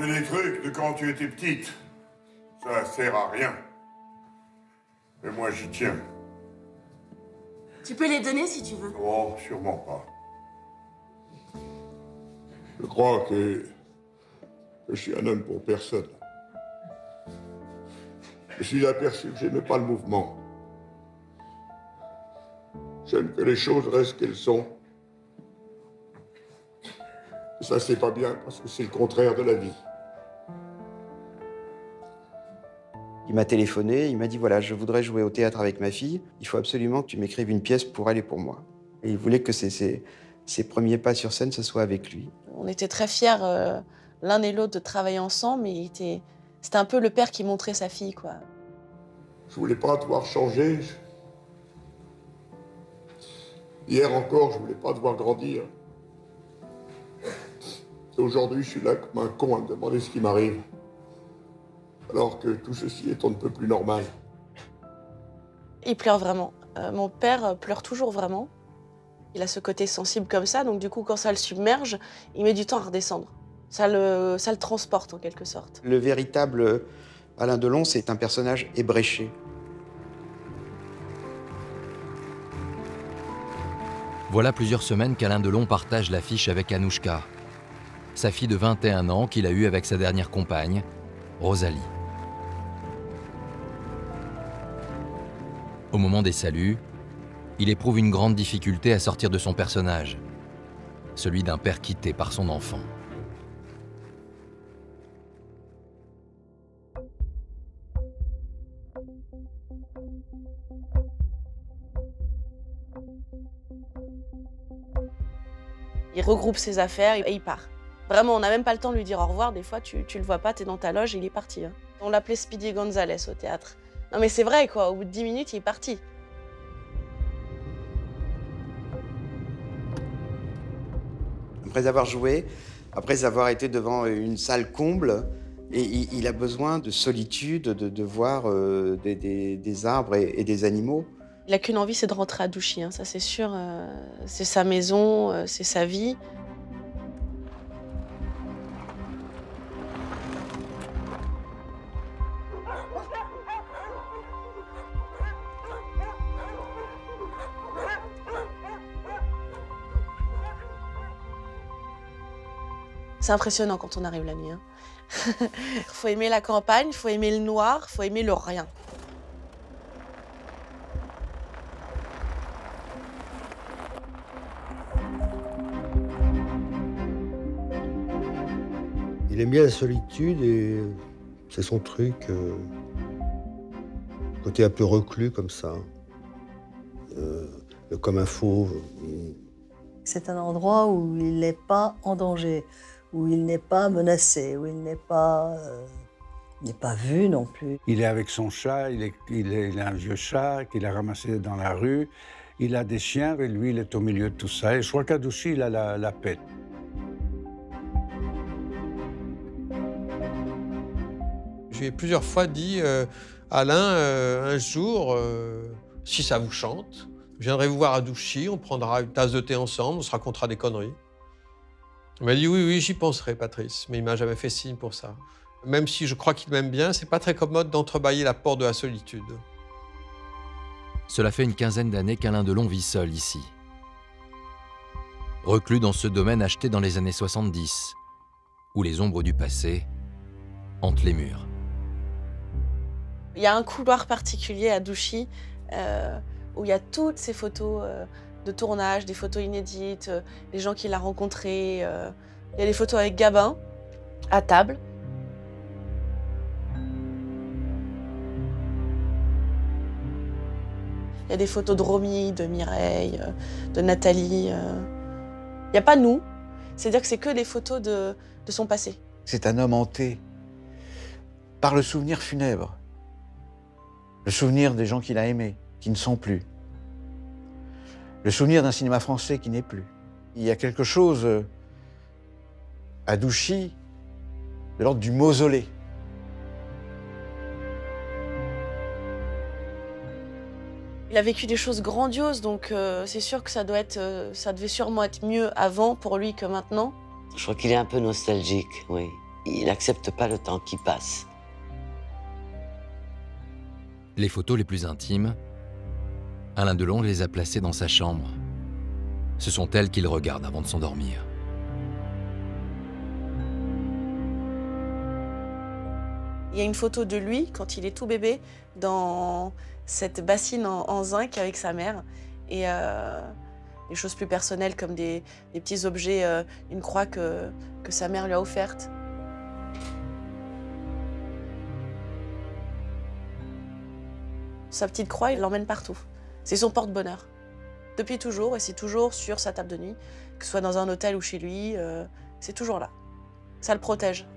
fais des trucs de quand tu étais petite. Ça sert à rien. Mais moi, j'y tiens. Tu peux les donner si tu veux. Oh, sûrement pas. Je crois que je suis un homme pour personne. Je me suis aperçu que j'aimais pas le mouvement. J'aime que les choses restent qu'elles sont. Et ça, c'est pas bien, parce que c'est le contraire de la vie. Il m'a téléphoné, il m'a dit voilà, je voudrais jouer au théâtre avec ma fille, il faut absolument que tu m'écrives une pièce pour elle et pour moi. Et il voulait que ses premiers pas sur scène, ce soit avec lui. On était très fiers l'un et l'autre de travailler ensemble, mais c'était un peu le père qui montrait sa fille, quoi. Je voulais pas devoir changer. Hier encore, je voulais pas devoir grandir. Et aujourd'hui, je suis là comme un con à me demander ce qui m'arrive. Alors que tout ceci est on ne peut plus normal. Il pleure vraiment. Mon père pleure toujours vraiment. Il a ce côté sensible comme ça, donc du coup, quand ça le submerge, il met du temps à redescendre. Ça le transporte en quelque sorte. Le véritable Alain Delon, c'est un personnage ébréché. Voilà plusieurs semaines qu'Alain Delon partage l'affiche avec Anouchka, sa fille de 21 ans qu'il a eue avec sa dernière compagne, Rosalie. Au moment des saluts, il éprouve une grande difficulté à sortir de son personnage, celui d'un père quitté par son enfant. Il regroupe ses affaires et il part. Vraiment, on n'a même pas le temps de lui dire au revoir. Des fois, tu le vois pas, t'es dans ta loge et il est parti. Hein. On l'appelait Speedy Gonzales au théâtre. Non mais c'est vrai, quoi. Au bout de 10 minutes, il est parti. Après avoir joué, après avoir été devant une salle comble, et il a besoin de solitude, de voir des arbres et des animaux. Il n'a qu'une envie, c'est de rentrer à Douchy, hein, ça c'est sûr. C'est sa maison, c'est sa vie. C'est impressionnant quand on arrive la nuit. Hein. Faut aimer la campagne, faut aimer le noir, faut aimer le rien. Il aime bien la solitude et c'est son truc. Côté un peu reclus comme ça. Comme un fauve. C'est un endroit où il n'est pas en danger, où il n'est pas menacé, où il n'est pas vu non plus. Il est avec son chat, il a un vieux chat qu'il a ramassé dans la rue. Il a des chiens et lui, il est au milieu de tout ça. Et je crois qu'à Douchy, il a la paix. Je lui ai plusieurs fois dit Alain, un jour, si ça vous chante, je viendrai vous voir à Douchy, on prendra une tasse de thé ensemble, on se racontera des conneries. Il m'a dit oui, j'y penserai, Patrice, mais il m'a jamais fait signe pour ça. Même si je crois qu'il m'aime bien, c'est pas très commode d'entrebâiller la porte de la solitude. Cela fait une quinzaine d'années qu'Alain Delon vit seul ici. Reclus dans ce domaine acheté dans les années 70, où les ombres du passé hantent les murs. Il y a un couloir particulier à Douchy où il y a toutes ces photos de tournage, des photos inédites, les gens qu'il a rencontrés. Il y a des photos avec Gabin, à table. Il y a des photos de Romy, de Mireille, de Nathalie. Il n'y a pas nous, c'est-à-dire que c'est que des photos de son passé. C'est un homme hanté par le souvenir funèbre. Le souvenir des gens qu'il a aimés, qui ne sont plus. Le souvenir d'un cinéma français qui n'est plus. Il y a quelque chose à Douchy de l'ordre du mausolée. Il a vécu des choses grandioses, donc c'est sûr que ça devait sûrement être mieux avant pour lui que maintenant. Je crois qu'il est un peu nostalgique, oui. Il n'accepte pas le temps qui passe. Les photos les plus intimes, Alain Delon les a placées dans sa chambre. Ce sont elles qu'il regarde avant de s'endormir. Il y a une photo de lui, quand il est tout bébé, dans cette bassine en zinc avec sa mère. Et des choses plus personnelles comme des petits objets, une croix que sa mère lui a offerte. Sa petite croix, il l'emmène partout. C'est son porte-bonheur. Depuis toujours, et c'est toujours sur sa table de nuit, que ce soit dans un hôtel ou chez lui, c'est toujours là. Ça le protège.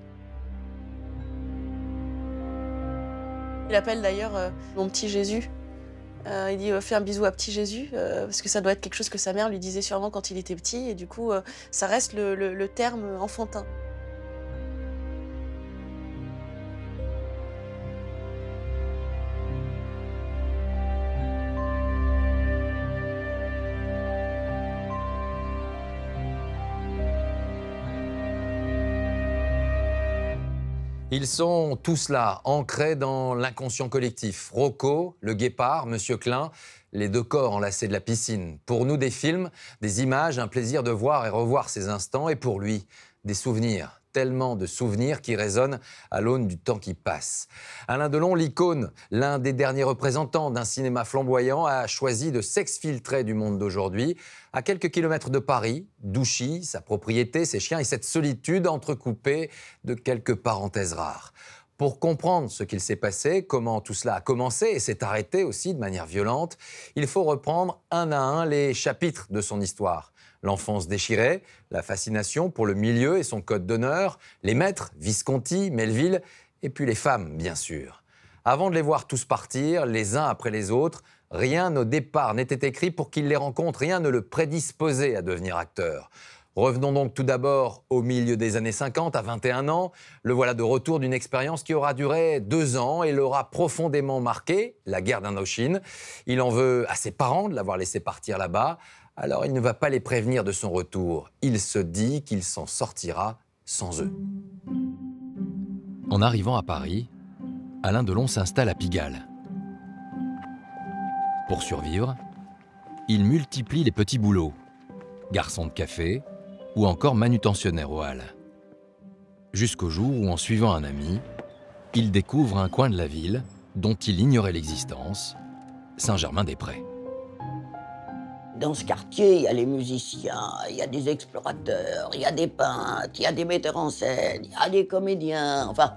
Il appelle d'ailleurs mon petit Jésus. Il dit fais un bisou à petit Jésus, parce que ça doit être quelque chose que sa mère lui disait sûrement quand il était petit, et du coup, ça reste le terme enfantin. Ils sont tous là, ancrés dans l'inconscient collectif. Rocco, le guépard, Monsieur Klein, les deux corps enlacés de la piscine. Pour nous, des films, des images, un plaisir de voir et revoir ces instants. Et pour lui, des souvenirs. Tellement de souvenirs qui résonnent à l'aune du temps qui passe. Alain Delon, l'icône, l'un des derniers représentants d'un cinéma flamboyant, a choisi de s'exfiltrer du monde d'aujourd'hui. À quelques kilomètres de Paris, Douchy, sa propriété, ses chiens et cette solitude entrecoupée de quelques parenthèses rares. Pour comprendre ce qu'il s'est passé, comment tout cela a commencé et s'est arrêté aussi de manière violente, il faut reprendre un à un les chapitres de son histoire. L'enfance déchirée, la fascination pour le milieu et son code d'honneur, les maîtres, Visconti, Melville, et puis les femmes, bien sûr. Avant de les voir tous partir, les uns après les autres, rien au départ n'était écrit pour qu'il les rencontre, rien ne le prédisposait à devenir acteur. Revenons donc tout d'abord au milieu des années 50, à 21 ans. Le voilà de retour d'une expérience qui aura duré 2 ans et l'aura profondément marqué, la guerre d'Indochine. Il en veut à ses parents de l'avoir laissé partir là-bas. Alors il ne va pas les prévenir de son retour. Il se dit qu'il s'en sortira sans eux. En arrivant à Paris, Alain Delon s'installe à Pigalle. Pour survivre, il multiplie les petits boulots. Garçon de café ou encore manutentionnaire aux halles. Jusqu'au jour où, en suivant un ami, il découvre un coin de la ville dont il ignorait l'existence, Saint-Germain-des-Prés. Dans ce quartier, il y a les musiciens, il y a des explorateurs, il y a des peintres, il y a des metteurs en scène, il y a des comédiens. Enfin,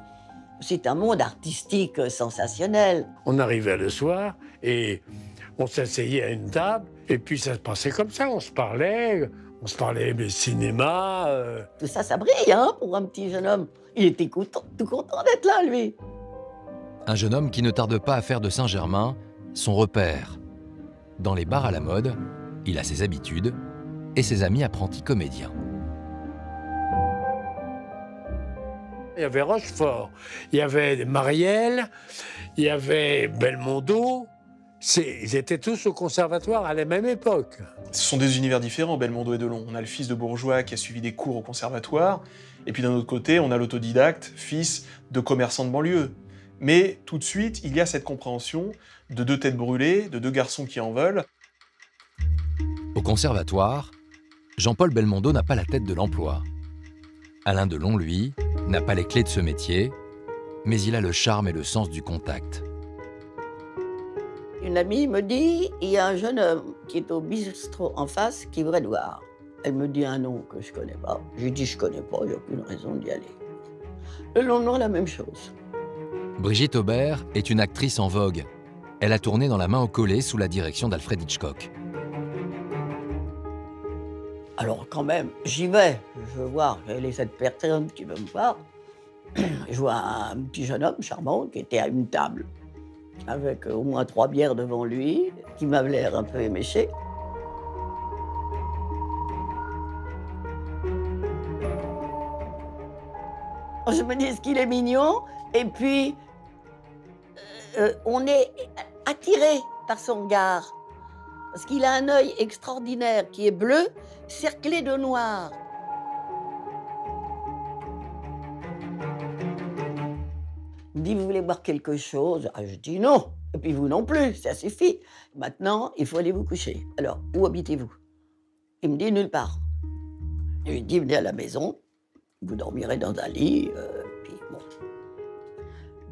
c'est un monde artistique sensationnel. On arrivait le soir et on s'asseyait à une table et puis ça se passait comme ça, on se parlait cinéma. Tout ça, ça brille, hein, pour un petit jeune homme. Il était tout content d'être là, lui. Un jeune homme qui ne tarde pas à faire de Saint-Germain son repère. Dans les bars à la mode, il a ses habitudes et ses amis apprentis comédiens. Il y avait Rochefort, il y avait Marielle, il y avait Belmondo. Ils étaient tous au conservatoire à la même époque. Ce sont des univers différents, Belmondo et Delon. On a le fils de bourgeois qui a suivi des cours au conservatoire, et puis d'un autre côté, on a l'autodidacte, fils de commerçant de banlieue. Mais tout de suite, il y a cette compréhension de deux têtes brûlées, de deux garçons qui en veulent. Au conservatoire, Jean-Paul Belmondo n'a pas la tête de l'emploi. Alain Delon, lui, n'a pas les clés de ce métier, mais il a le charme et le sens du contact. Une amie me dit, il y a un jeune homme qui est au bistrot en face qui voudrait te voir. Elle me dit un nom que je connais pas. Je lui dis, je connais pas, il n'y a aucune raison d'y aller. Le lendemain, la même chose. Brigitte Aubert est une actrice en vogue. Elle a tourné dans La main au collet sous la direction d'Alfred Hitchcock. Alors quand même, j'y vais. Je veux voir quelle est cette personne qui veut me voir. Je vois un petit jeune homme charmant qui était à une table, avec au moins 3 bières devant lui, qui m'avait l'air un peu éméché. Je me dis, est-ce qu'il est mignon? Et puis, on est attiré par son regard. Parce qu'il a un œil extraordinaire qui est bleu, cerclé de noir. dit, vous voulez boire quelque chose? Je dis non. Et puis vous non plus, ça suffit. Maintenant, il faut aller vous coucher. Alors, où habitez-vous? Il me dit nulle part. Je lui dis, venez à la maison, vous dormirez dans un lit, puis bon.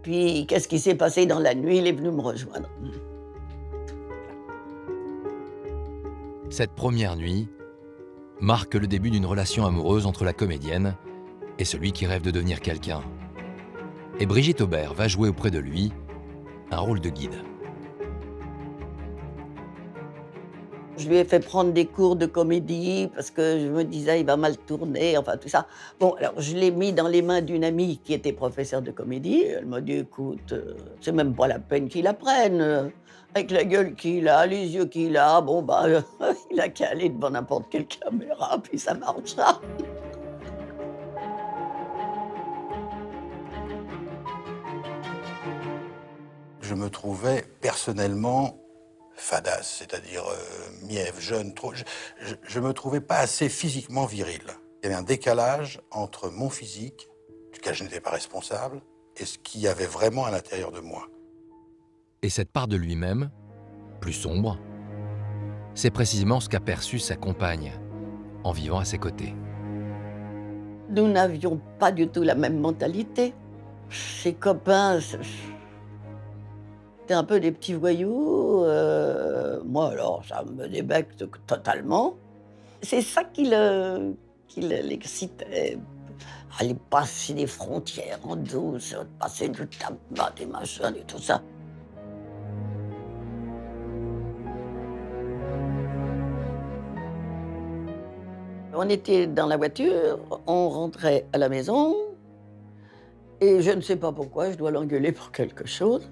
Puis, qu'est-ce qui s'est passé dans la nuit? Il est venu me rejoindre. Cette première nuit marque le début d'une relation amoureuse entre la comédienne et celui qui rêve de devenir quelqu'un. Et Brigitte Aubert va jouer auprès de lui un rôle de guide. Je lui ai fait prendre des cours de comédie parce que je me disais, il va mal tourner, enfin tout ça. Bon, alors je l'ai mis dans les mains d'une amie qui était professeure de comédie. Elle m'a dit, écoute, c'est même pas la peine qu'il apprenne. Avec la gueule qu'il a, les yeux qu'il a, bon, bah, il a qu'à aller devant n'importe quelle caméra, puis ça marchera. Je me trouvais personnellement fadasse, c'est-à-dire mièvre, jeune, trop. Je me trouvais pas assez physiquement viril. Il y avait un décalage entre mon physique, duquel je n'étais pas responsable, et ce qu'il y avait vraiment à l'intérieur de moi. Et cette part de lui-même, plus sombre, c'est précisément ce qu'a perçu sa compagne en vivant à ses côtés. Nous n'avions pas du tout la même mentalité. Ses copains, c'était un peu des petits voyous. Moi, alors, ça me débecte totalement. C'est ça qui l'excitait. Aller passer des frontières en douce, passer du tabac, des machins et tout ça. On était dans la voiture, on rentrait à la maison, et je ne sais pas pourquoi, je dois l'engueuler pour quelque chose.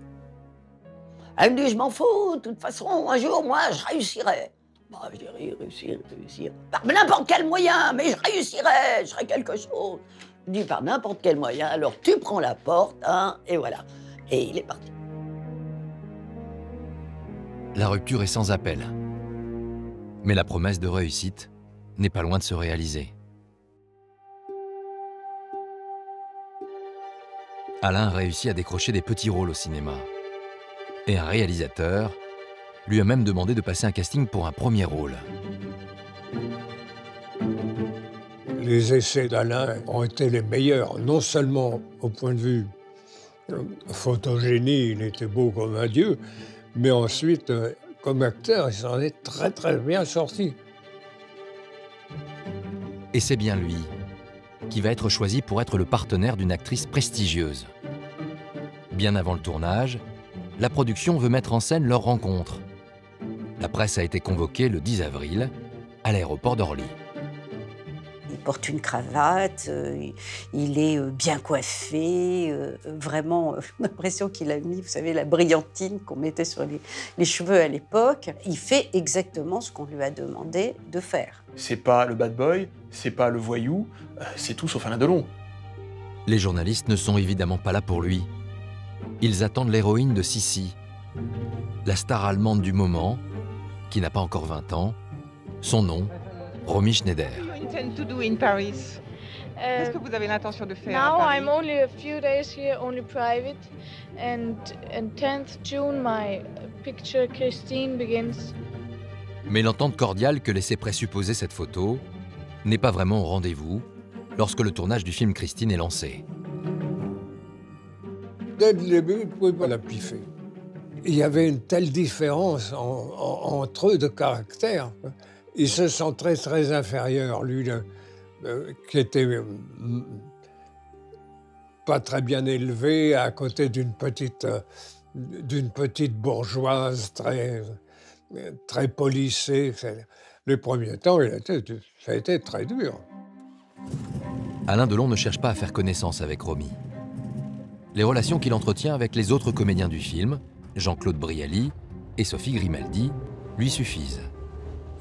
Elle me dit, je m'en fous, de toute façon, un jour, moi, je réussirai. Bah, je dirais, réussir. Par n'importe quel moyen, mais je réussirai, je ferai quelque chose. Je dis, par n'importe quel moyen, alors tu prends la porte, hein, et voilà. Et il est parti. La rupture est sans appel. Mais la promesse de réussite n'est pas loin de se réaliser. Alain réussit à décrocher des petits rôles au cinéma. Et un réalisateur lui a même demandé de passer un casting pour un premier rôle. Les essais d'Alain ont été les meilleurs, non seulement au point de vue photogénie, il était beau comme un dieu, mais ensuite, comme acteur, il s'en est très très bien sorti. Et c'est bien lui qui va être choisi pour être le partenaire d'une actrice prestigieuse. Bien avant le tournage, la production veut mettre en scène leur rencontre. La presse a été convoquée le 10 avril à l'aéroport d'Orly. Il porte une cravate, il est bien coiffé, vraiment l'impression qu'il a mis, vous savez, la brillantine qu'on mettait sur les cheveux à l'époque. Il fait exactement ce qu'on lui a demandé de faire. C'est pas le bad boy, c'est pas le voyou, c'est tout sauf Alain Delon. Les journalistes ne sont évidemment pas là pour lui. Ils attendent l'héroïne de Sissi, la star allemande du moment, qui n'a pas encore 20 ans. Son nom, Romy Schneider. Qu'est-ce que vous avez l'intention de faire Now à Paris? I'm only a few days here, only private, and 10th June my picture Christine begins. Mais l'entente cordiale que laissait présupposer cette photo n'est pas vraiment au rendez-vous lorsque le tournage du film Christine est lancé. Dès le début, il ne pouvait pas la piffer. Il y avait une telle différence entre eux de caractère. Il se sentait très inférieur, lui, qui était pas très bien élevé, à côté d'une petite bourgeoise très polissée. Les premiers temps, ça a été très dur. Alain Delon ne cherche pas à faire connaissance avec Romy. Les relations qu'il entretient avec les autres comédiens du film, Jean-Claude Brialy et Sophie Grimaldi, lui suffisent.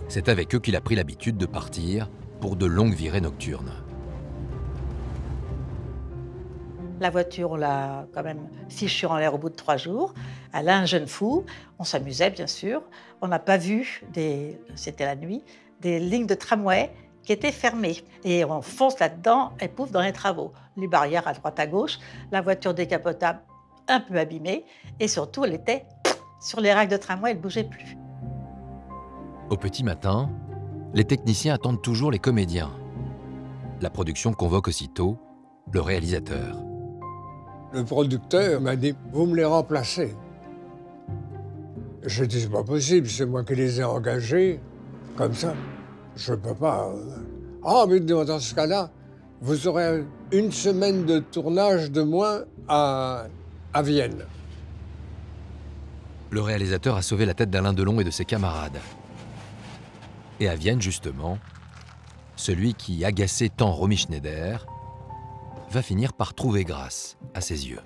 C'est avec eux qu'il a pris l'habitude de partir pour de longues virées nocturnes. La voiture, on l'a quand même fichue en l'air au bout de 3 jours. Alain, un jeune fou, on s'amusait bien sûr. On n'a pas vu, c'était la nuit, des lignes de tramway qui étaient fermées. Et on fonce là-dedans et pouf, dans les travaux. Les barrières à droite à gauche, la voiture décapotable un peu abîmée, et surtout, elle était sur les rails de tramway, elle ne bougeait plus. Au petit matin, les techniciens attendent toujours les comédiens. La production convoque aussitôt le réalisateur. Le producteur m'a dit « Vous me les remplacez ». J'ai dit « C'est pas possible, c'est moi qui les ai engagés. Comme ça, je ne peux pas. » Ah, mais dans ce cas-là, vous aurez une semaine de tournage de moins à Vienne. Le réalisateur a sauvé la tête d'Alain Delon et de ses camarades. Et à Vienne, justement, celui qui agaçait tant Romy Schneider va finir par trouver grâce à ses yeux.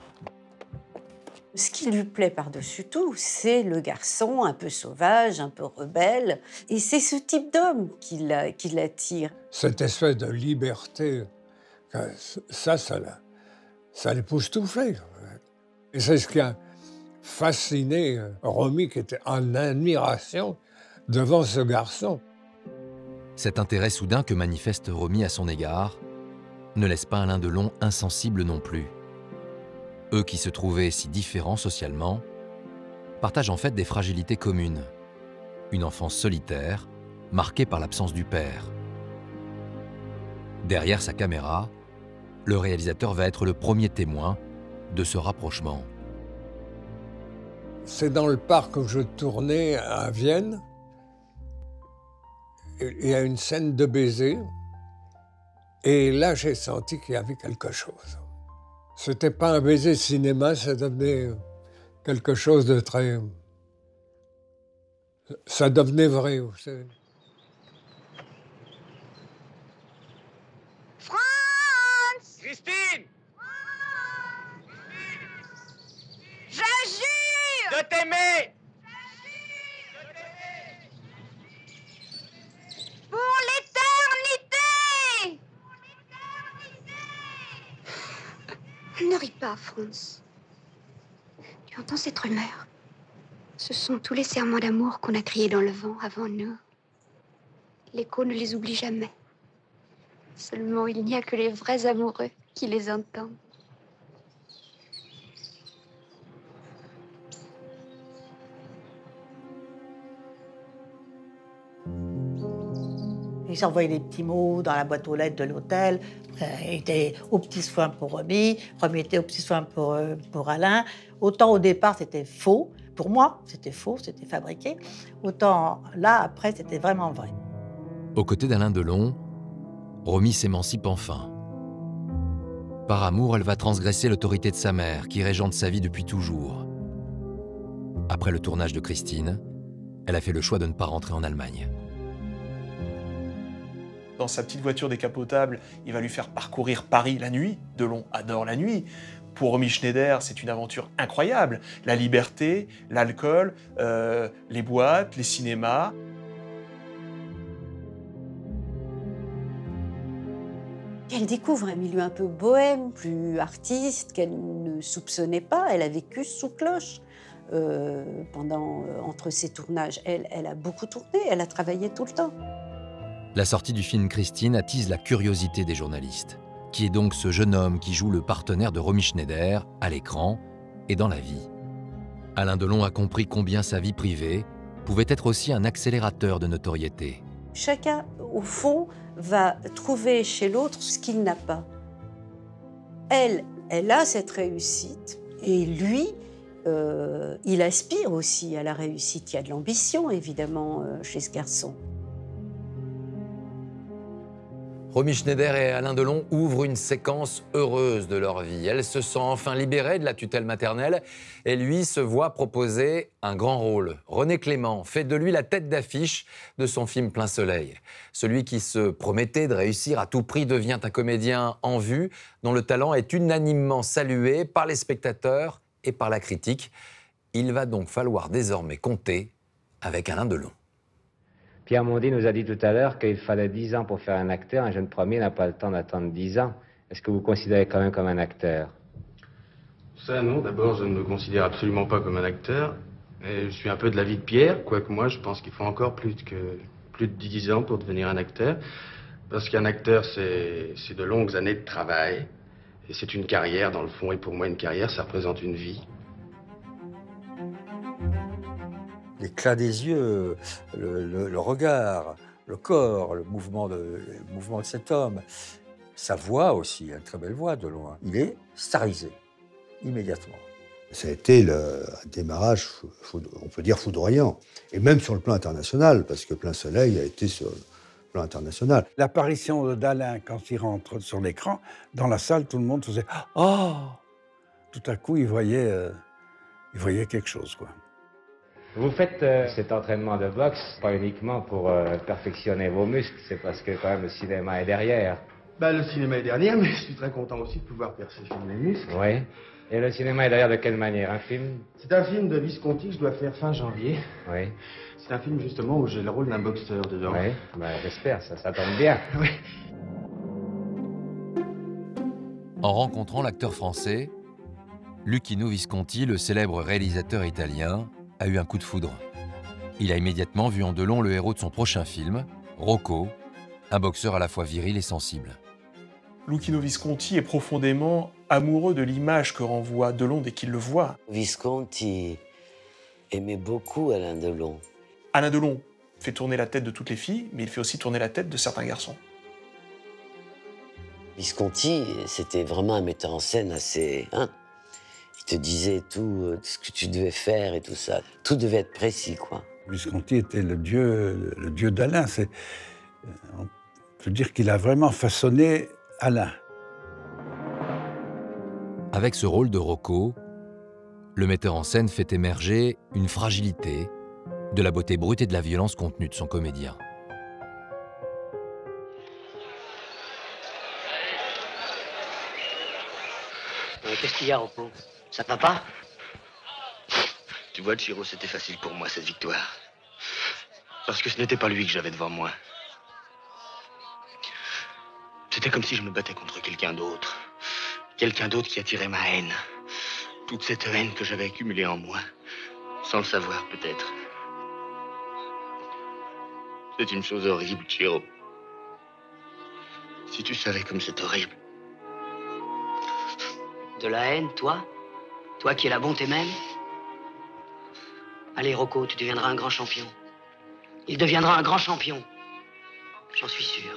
Ce qui lui plaît par-dessus tout, c'est le garçon un peu sauvage, un peu rebelle. Et c'est ce type d'homme qui l'attire. Cette espèce de liberté, ça l'époustouflait. Et c'est ce qui a fasciné Romy, qui était en admiration devant ce garçon. Cet intérêt soudain que manifeste Romy à son égard ne laisse pas Alain Delon insensible non plus. Eux qui se trouvaient si différents socialement, partagent en fait des fragilités communes. Une enfance solitaire, marquée par l'absence du père. Derrière sa caméra, le réalisateur va être le premier témoin de ce rapprochement. C'est dans le parc où je tournais à Vienne. Il y a une scène de baiser. Et là, j'ai senti qu'il y avait quelque chose. C'était pas un baiser de cinéma, ça devenait quelque chose de très... Ça devenait vrai. Vous savez. France! Christine! Je jure! De t'aimer! Pour l'éternité! Ne ris pas, France. Tu entends cette rumeur? Ce sont tous les serments d'amour qu'on a criés dans le vent avant nous. L'écho ne les oublie jamais. Seulement, il n'y a que les vrais amoureux qui les entendent. Il s'envoyait des petits mots dans la boîte aux lettres de l'hôtel. Il était aux petits soins pour Romy. Romy était aux petits soins pour Alain. Autant au départ, c'était faux. Pour moi, c'était faux, c'était fabriqué. Autant là, après, c'était vraiment vrai. Aux côtés d'Alain Delon, Romy s'émancipe enfin. Par amour, elle va transgresser l'autorité de sa mère, qui régente sa vie depuis toujours. Après le tournage de Christine, elle a fait le choix de ne pas rentrer en Allemagne. Dans sa petite voiture décapotable, il va lui faire parcourir Paris la nuit. Delon adore la nuit. Pour Romy Schneider, c'est une aventure incroyable. La liberté, l'alcool, les boîtes, les cinémas. Elle découvre un milieu un peu bohème, plus artiste, qu'elle ne soupçonnait pas. Elle a vécu sous cloche entre ses tournages. Elle a beaucoup tourné, elle a travaillé tout le temps. La sortie du film Christine attise la curiosité des journalistes. Qui est donc ce jeune homme qui joue le partenaire de Romy Schneider à l'écran et dans la vie? Alain Delon a compris combien sa vie privée pouvait être aussi un accélérateur de notoriété. Chacun, au fond, va trouver chez l'autre ce qu'il n'a pas. Elle a cette réussite et lui, il aspire aussi à la réussite. Il y a de l'ambition, évidemment, chez ce garçon. Romy Schneider et Alain Delon ouvrent une séquence heureuse de leur vie. Elle se sent enfin libérée de la tutelle maternelle et lui se voit proposer un grand rôle. René Clément fait de lui la tête d'affiche de son film Plein Soleil. Celui qui se promettait de réussir à tout prix devient un comédien en vue dont le talent est unanimement salué par les spectateurs et par la critique. Il va donc falloir désormais compter avec Alain Delon. Pierre Mondy nous a dit tout à l'heure qu'il fallait 10 ans pour faire un acteur. Un jeune premier n'a pas le temps d'attendre 10 ans. Est-ce que vous considérez quand même comme un acteur? Ça, non. D'abord, je ne me considère absolument pas comme un acteur. Et je suis un peu de l'avis de Pierre, quoique moi, je pense qu'il faut encore plus de 10 ans pour devenir un acteur. Parce qu'un acteur, c'est de longues années de travail. Et c'est une carrière, dans le fond. Et pour moi, une carrière, ça représente une vie. l'éclat des yeux, le regard, le corps, le mouvement de cet homme. Sa voix aussi, il a une très belle voix de loin. Il est starisé, immédiatement. Ça a été un démarrage, on peut dire, foudroyant. Et même sur le plan international, parce que Plein Soleil a été sur le plan international. L'apparition d'Alain, quand il rentre sur l'écran, dans la salle, tout le monde faisait « Oh !» Tout à coup, il voyait quelque chose, quoi. Vous faites cet entraînement de boxe pas uniquement pour perfectionner vos muscles, c'est parce que quand même le cinéma est derrière. Bah, le cinéma est derrière, mais je suis très content aussi de pouvoir perfectionner mes muscles. Oui. Et le cinéma est derrière de quelle manière? Un film? C'est un film de Visconti que je dois faire fin janvier. Oui. C'est un film justement où j'ai le rôle d'un boxeur dedans. Oui, bah, j'espère, ça tombe bien. Oui. En rencontrant l'acteur français, Luchino Visconti, le célèbre réalisateur italien, a eu un coup de foudre. Il a immédiatement vu en Delon le héros de son prochain film, Rocco, un boxeur à la fois viril et sensible. Luchino Visconti est profondément amoureux de l'image que renvoie Delon dès qu'il le voit. Visconti aimait beaucoup Alain Delon. Alain Delon fait tourner la tête de toutes les filles, mais il fait aussi tourner la tête de certains garçons. Visconti, c'était vraiment un metteur en scène assez... Hein, il te disait tout ce que tu devais faire et tout ça. Tout devait être précis, quoi. Visconti était le dieu d'Alain. On peut dire qu'il a vraiment façonné Alain. Avec ce rôle de Rocco, le metteur en scène fait émerger une fragilité, de la beauté brute et de la violence contenue de son comédien. Qu'est-ce qu'il y a, Rocco? Ça va pas? Tu vois, Chiro, c'était facile pour moi, cette victoire. Parce que ce n'était pas lui que j'avais devant moi. C'était comme si je me battais contre quelqu'un d'autre. Quelqu'un d'autre qui attirait ma haine. Toute cette haine que j'avais accumulée en moi. Sans le savoir, peut-être. C'est une chose horrible, Chiro. Si tu savais comme c'est horrible. De la haine, toi? Toi qui es la bonté même? Allez, Rocco, tu deviendras un grand champion. Il deviendra un grand champion. J'en suis sûr.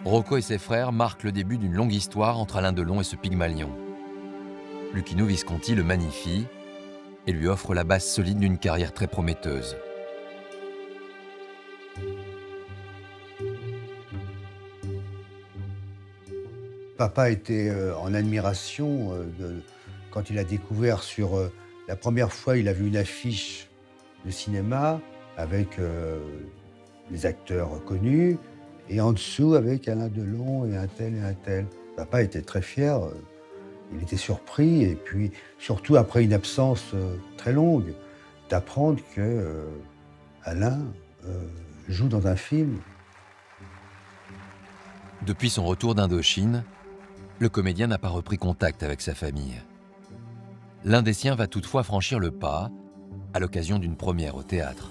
Rocco et ses frères marquent le début d'une longue histoire entre Alain Delon et ce Pygmalion. Luchino Visconti le magnifie et lui offre la base solide d'une carrière très prometteuse. Papa était en admiration quand il a découvert la première fois, il a vu une affiche de cinéma avec des acteurs connus et en dessous avec Alain Delon et un tel et un tel. Papa était très fier, il était surpris et puis surtout après une absence très longue d'apprendre que Alain joue dans un film. Depuis son retour d'Indochine, le comédien n'a pas repris contact avec sa famille. L'un des siens va toutefois franchir le pas à l'occasion d'une première au théâtre.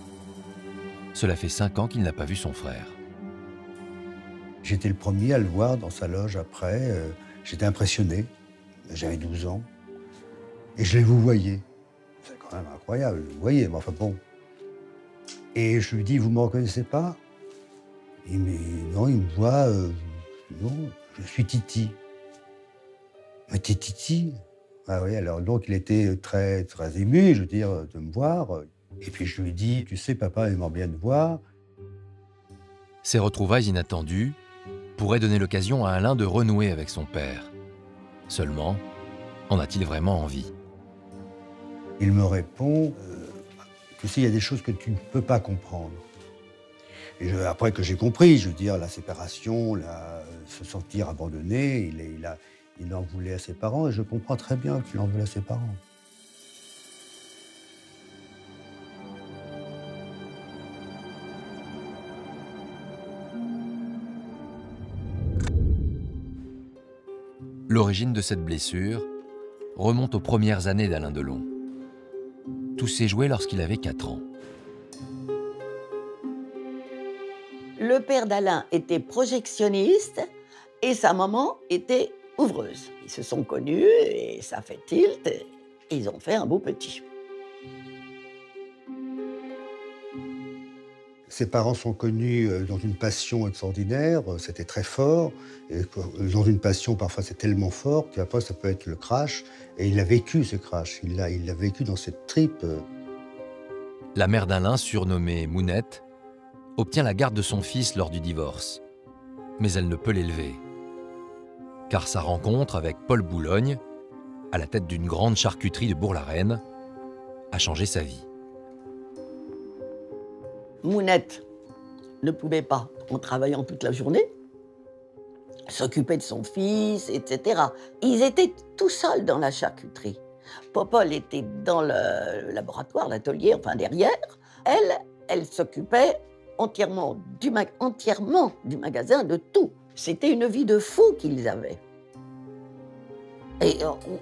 Cela fait 5 ans qu'il n'a pas vu son frère. J'étais le premier à le voir dans sa loge après. J'étais impressionné. J'avais 12 ans. Et je l'ai vouvoyé. C'est quand même incroyable, vous voyez, mais enfin bon. Et je lui dis, vous ne me reconnaissez pas? Il me dit, non, il me voit, non, je suis Titi. Mais t'es Titi? Ah oui, alors donc il était très, très ému, je veux dire, de me voir. Et puis je lui dis, tu sais, papa aimerait bien te voir. Ces retrouvailles inattendues pourraient donner l'occasion à Alain de renouer avec son père. Seulement, en a-t-il vraiment envie? Il me répond, tu sais, il y a des choses que tu ne peux pas comprendre. Et après que j'ai compris, je veux dire, la séparation, se sentir abandonné, il en voulait à ses parents, et je comprends très bien qu'il en voulait à ses parents. L'origine de cette blessure remonte aux premières années d'Alain Delon. Tout s'est joué lorsqu'il avait 4 ans. Le père d'Alain était projectionniste et sa maman était ouvreuse. Ils se sont connus et ça fait tilt et ils ont fait un beau petit. Ses parents sont connus dans une passion extraordinaire, c'était très fort. Et dans une passion, parfois, c'est tellement fort qu'après, ça peut être le crash. Et il a vécu ce crash, il l'a vécu dans cette tripe. La mère d'Alain, surnommée Mounette, obtient la garde de son fils lors du divorce. Mais elle ne peut l'élever. Car sa rencontre avec Paul Boulogne, à la tête d'une grande charcuterie de Bourg-la-Reine, a changé sa vie. Mounette ne pouvait pas, en travaillant toute la journée, s'occuper de son fils, etc. Ils étaient tout seuls dans la charcuterie. Popol était dans le laboratoire, l'atelier, enfin derrière. Elle s'occupait entièrement du magasin, de tout. C'était une vie de fou qu'ils avaient. Et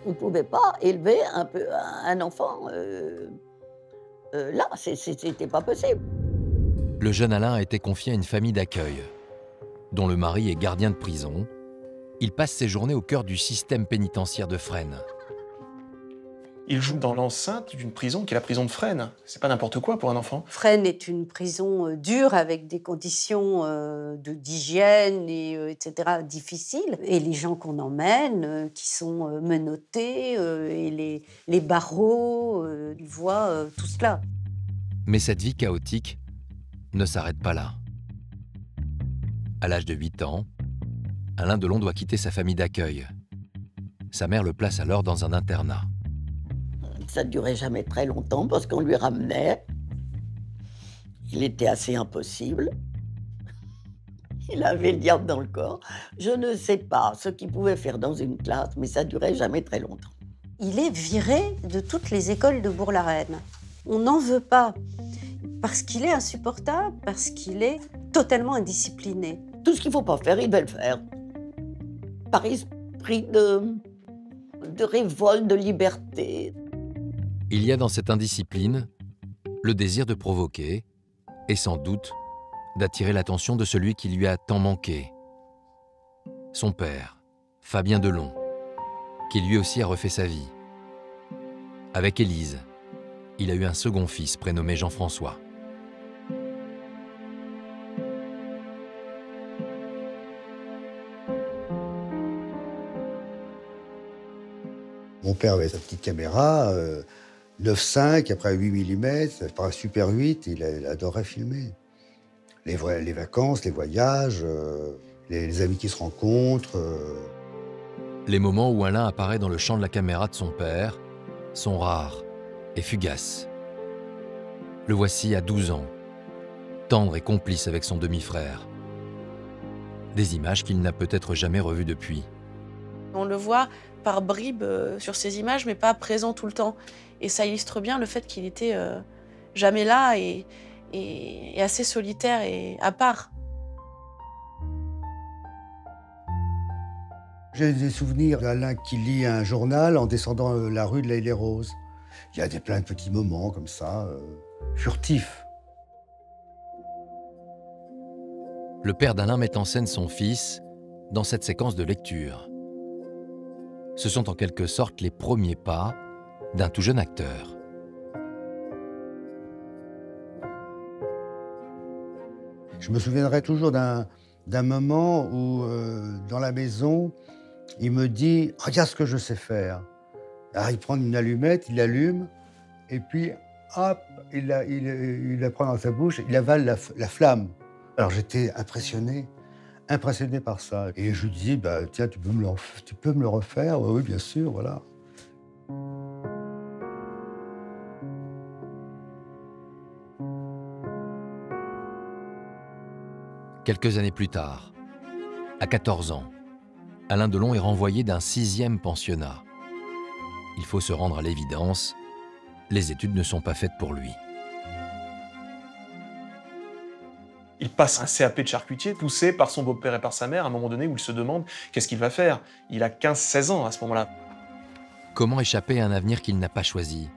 on ne pouvait pas élever un enfant là, c'était pas possible. Le jeune Alain a été confié à une famille d'accueil, dont le mari est gardien de prison. Il passe ses journées au cœur du système pénitentiaire de Fresnes. Il joue dans l'enceinte d'une prison qui est la prison de Fresnes. C'est pas n'importe quoi pour un enfant. Fresnes est une prison dure avec des conditions d'hygiène etc. difficiles. Et les gens qu'on emmène, qui sont menottés, et les barreaux, ils voient tout cela. Mais cette vie chaotique ne s'arrête pas là. À l'âge de 8 ans, Alain Delon doit quitter sa famille d'accueil. Sa mère le place alors dans un internat. Ça ne durait jamais très longtemps parce qu'on lui ramenait. Il était assez impossible. Il avait le diable dans le corps. Je ne sais pas ce qu'il pouvait faire dans une classe, mais ça ne durait jamais très longtemps. Il est viré de toutes les écoles de Bourg-la-Reine. On n'en veut pas. Parce qu'il est insupportable, parce qu'il est totalement indiscipliné. Tout ce qu'il ne faut pas faire, il devait le faire. Par esprit de révolte, de liberté. Il y a dans cette indiscipline le désir de provoquer et sans doute d'attirer l'attention de celui qui lui a tant manqué. Son père, Fabien Delon, qui lui aussi a refait sa vie. Avec Élise, il a eu un second fils prénommé Jean-François. Mon père avait sa petite caméra, 9,5, après 8 mm, par un Super 8, il adorait filmer. Les vacances, les voyages, les amis qui se rencontrent. Les moments où Alain apparaît dans le champ de la caméra de son père sont rares et fugaces. Le voici à 12 ans, tendre et complice avec son demi-frère. Des images qu'il n'a peut-être jamais revues depuis. On le voit par bribes sur ces images, mais pas présent tout le temps. Et ça illustre bien le fait qu'il était jamais là et assez solitaire et à part. J'ai des souvenirs d'Alain qui lit un journal en descendant la rue de la Île-et-Roses. Il y a plein de petits moments comme ça, furtifs. Le père d'Alain met en scène son fils dans cette séquence de lecture. Ce sont en quelque sorte les premiers pas d'un tout jeune acteur. Je me souviendrai toujours d'un moment où, dans la maison, il me dit « Regarde ce que je sais faire ». Alors il prend une allumette, il l'allume, et puis hop, il la prend dans sa bouche, il avale la flamme. Alors j'étais impressionné par ça. Et je lui dis, bah, tiens, tu peux me le refaire? Ouais, oui, bien sûr, voilà. Quelques années plus tard, à 14 ans, Alain Delon est renvoyé d'un 6e pensionnat. Il faut se rendre à l'évidence, les études ne sont pas faites pour lui. Il passe un CAP de charcutier, poussé par son beau-père et par sa mère, à un moment donné où il se demande qu'est-ce qu'il va faire. Il a 15-16 ans à ce moment-là. Comment échapper à un avenir qu'il n'a pas choisi?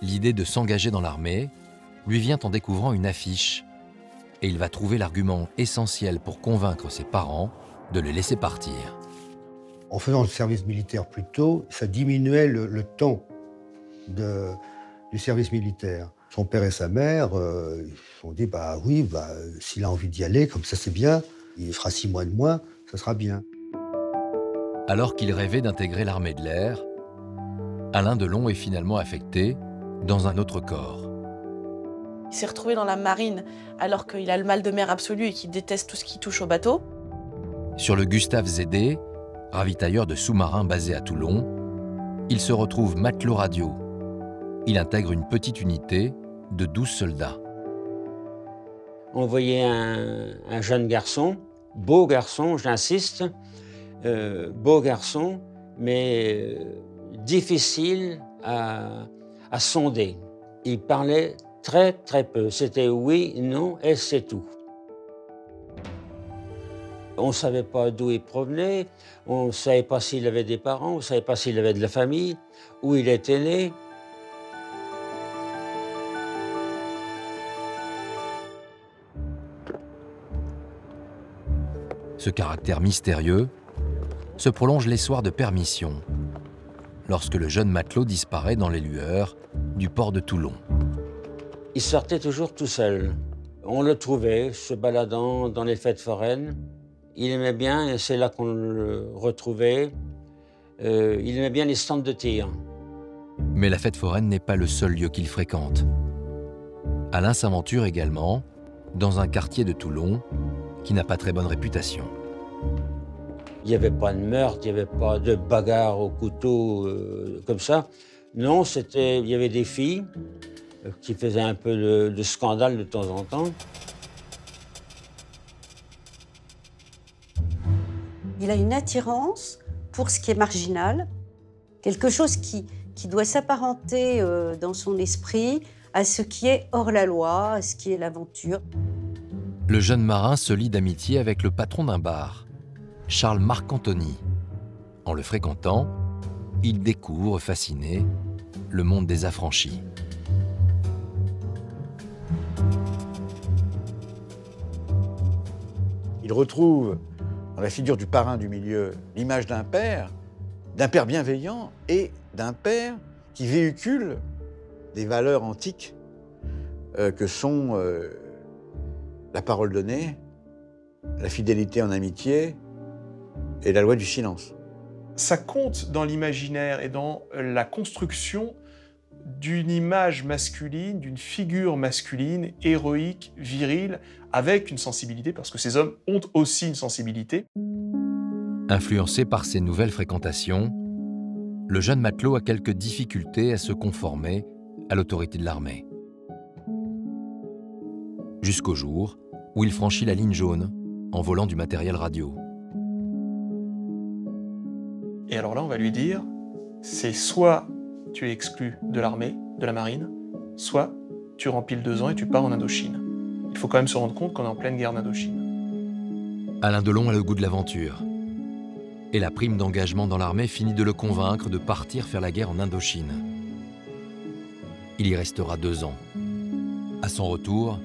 L'idée de s'engager dans l'armée lui vient en découvrant une affiche et il va trouver l'argument essentiel pour convaincre ses parents de le laisser partir. En faisant le service militaire plus tôt, ça diminuait le temps du service militaire. Son père et sa mère, ils se sont dit, bah oui, bah, s'il a envie d'y aller, comme ça c'est bien, il fera 6 mois de moins, ça sera bien. Alors qu'il rêvait d'intégrer l'armée de l'air, Alain Delon est finalement affecté dans un autre corps. Il s'est retrouvé dans la marine alors qu'il a le mal de mer absolu et qu'il déteste tout ce qui touche au bateau. Sur le Gustave Zédé, ravitailleur de sous-marins basé à Toulon, il se retrouve matelot radio. Il intègre une petite unité de 12 soldats. On voyait un jeune garçon, beau garçon, j'insiste, beau garçon, mais difficile à sonder. Il parlait très très peu. C'était oui, non et c'est tout. On ne savait pas d'où il provenait, on ne savait pas s'il avait des parents, on ne savait pas s'il avait de la famille, où il était né. Ce caractère mystérieux se prolonge les soirs de permission, lorsque le jeune matelot disparaît dans les lueurs du port de Toulon. Il sortait toujours tout seul. On le trouvait se baladant dans les fêtes foraines. Il aimait bien, et c'est là qu'on le retrouvait, il aimait bien les stands de tir. Mais la fête foraine n'est pas le seul lieu qu'il fréquente. Alain s'aventure également dans un quartier de Toulon qui n'a pas très bonne réputation. Il n'y avait pas de meurtre, il n'y avait pas de bagarre au couteau comme ça. Non, il y avait des filles qui faisaient un peu de scandale de temps en temps. Il a une attirance pour ce qui est marginal, quelque chose qui doit s'apparenter dans son esprit à ce qui est hors la loi, à ce qui est l'aventure. Le jeune marin se lie d'amitié avec le patron d'un bar, Charles Marcantoni. En le fréquentant, il découvre, fasciné, le monde des affranchis. Il retrouve dans la figure du parrain du milieu l'image d'un père bienveillant et d'un père qui véhicule des valeurs antiques que sont la parole donnée, la fidélité en amitié et la loi du silence. Ça compte dans l'imaginaire et dans la construction d'une image masculine, d'une figure masculine, héroïque, virile, avec une sensibilité, parce que ces hommes ont aussi une sensibilité. Influencé par ses nouvelles fréquentations, le jeune matelot a quelques difficultés à se conformer à l'autorité de l'armée. Jusqu'au jour où il franchit la ligne jaune en volant du matériel radio. Et alors là, on va lui dire, c'est soit tu es exclu de l'armée, de la marine, soit tu remplis 2 ans et tu pars en Indochine. Il faut quand même se rendre compte qu'on est en pleine guerre d'Indochine. Alain Delon a le goût de l'aventure. Et la prime d'engagement dans l'armée finit de le convaincre de partir faire la guerre en Indochine. Il y restera 2 ans. À son retour,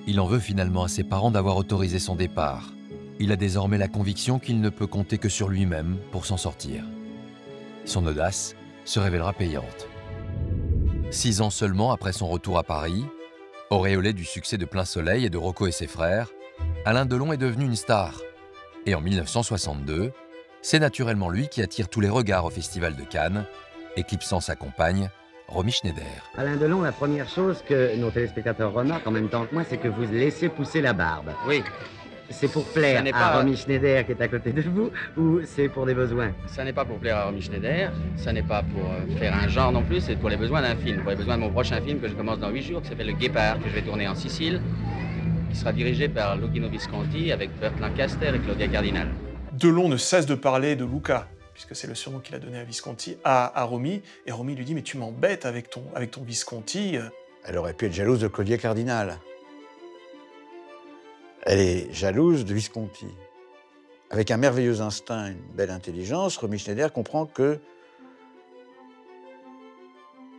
il en veut finalement à ses parents d'avoir autorisé son départ. Il a désormais la conviction qu'il ne peut compter que sur lui-même pour s'en sortir. Son audace se révélera payante. 6 ans seulement après son retour à Paris, auréolé du succès de Plein Soleil et de Rocco et ses frères, Alain Delon est devenu une star. Et en 1962, c'est naturellement lui qui attire tous les regards au Festival de Cannes, éclipsant sa compagne, Romy Schneider. Alain Delon, la première chose que nos téléspectateurs remarquent en même temps que moi, c'est que vous laissez pousser la barbe. Oui. C'est pour plaire à Romy Schneider qui est à côté de vous ou c'est pour des besoins? Ça n'est pas pour plaire à Romy Schneider, ça n'est pas pour faire un genre non plus, c'est pour les besoins d'un film, pour les besoins de mon prochain film que je commence dans 8 jours, qui s'appelle Le Guépard, que je vais tourner en Sicile, qui sera dirigé par Luchino Visconti avec Burt Lancaster et Claudia Cardinal. Delon ne cesse de parler de Luca, puisque c'est le surnom qu'il a donné à Visconti, à Romy, et Romy lui dit « mais tu m'embêtes avec ton Visconti ». Elle aurait pu être jalouse de Claudia Cardinal. Elle est jalouse de Visconti. Avec un merveilleux instinct, une belle intelligence, Romy Schneider comprend que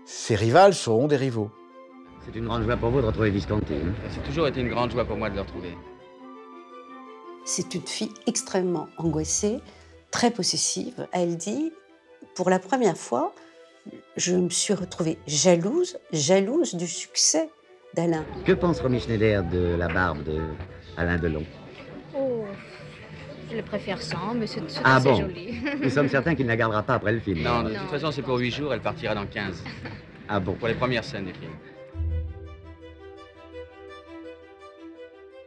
ses rivales seront des rivaux. C'est une grande joie pour vous de retrouver Visconti. Hein? C'est toujours été une grande joie pour moi de le retrouver. C'est une fille extrêmement angoissée, très possessive. Elle dit, pour la première fois, je me suis retrouvée jalouse du succès d'Alain. Que pense Romy Schneider de la barbe de Alain Delon? Oh, je le préfère sans, mais c'est Ah assez bon? joli. Nous sommes certains qu'il ne la gardera pas après le film. Non, de toute façon, c'est pour 8 jours, elle partira dans 15. Ah bon? Pour les premières scènes du film.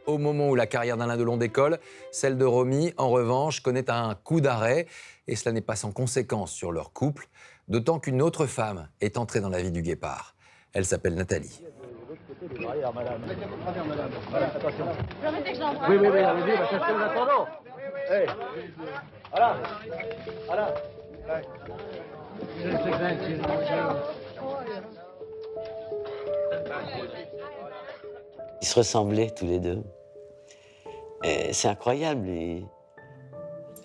Au moment où la carrière d'Alain Delon décolle, celle de Romy, en revanche, connaît un coup d'arrêt. Et cela n'est pas sans conséquence sur leur couple, d'autant qu'une autre femme est entrée dans la vie du Guépard. Elle s'appelle Nathalie. Oui, allez-y, ça se fait en attendant. Hey. Voilà. Voilà. Ils se ressemblaient tous les deux. C'est incroyable.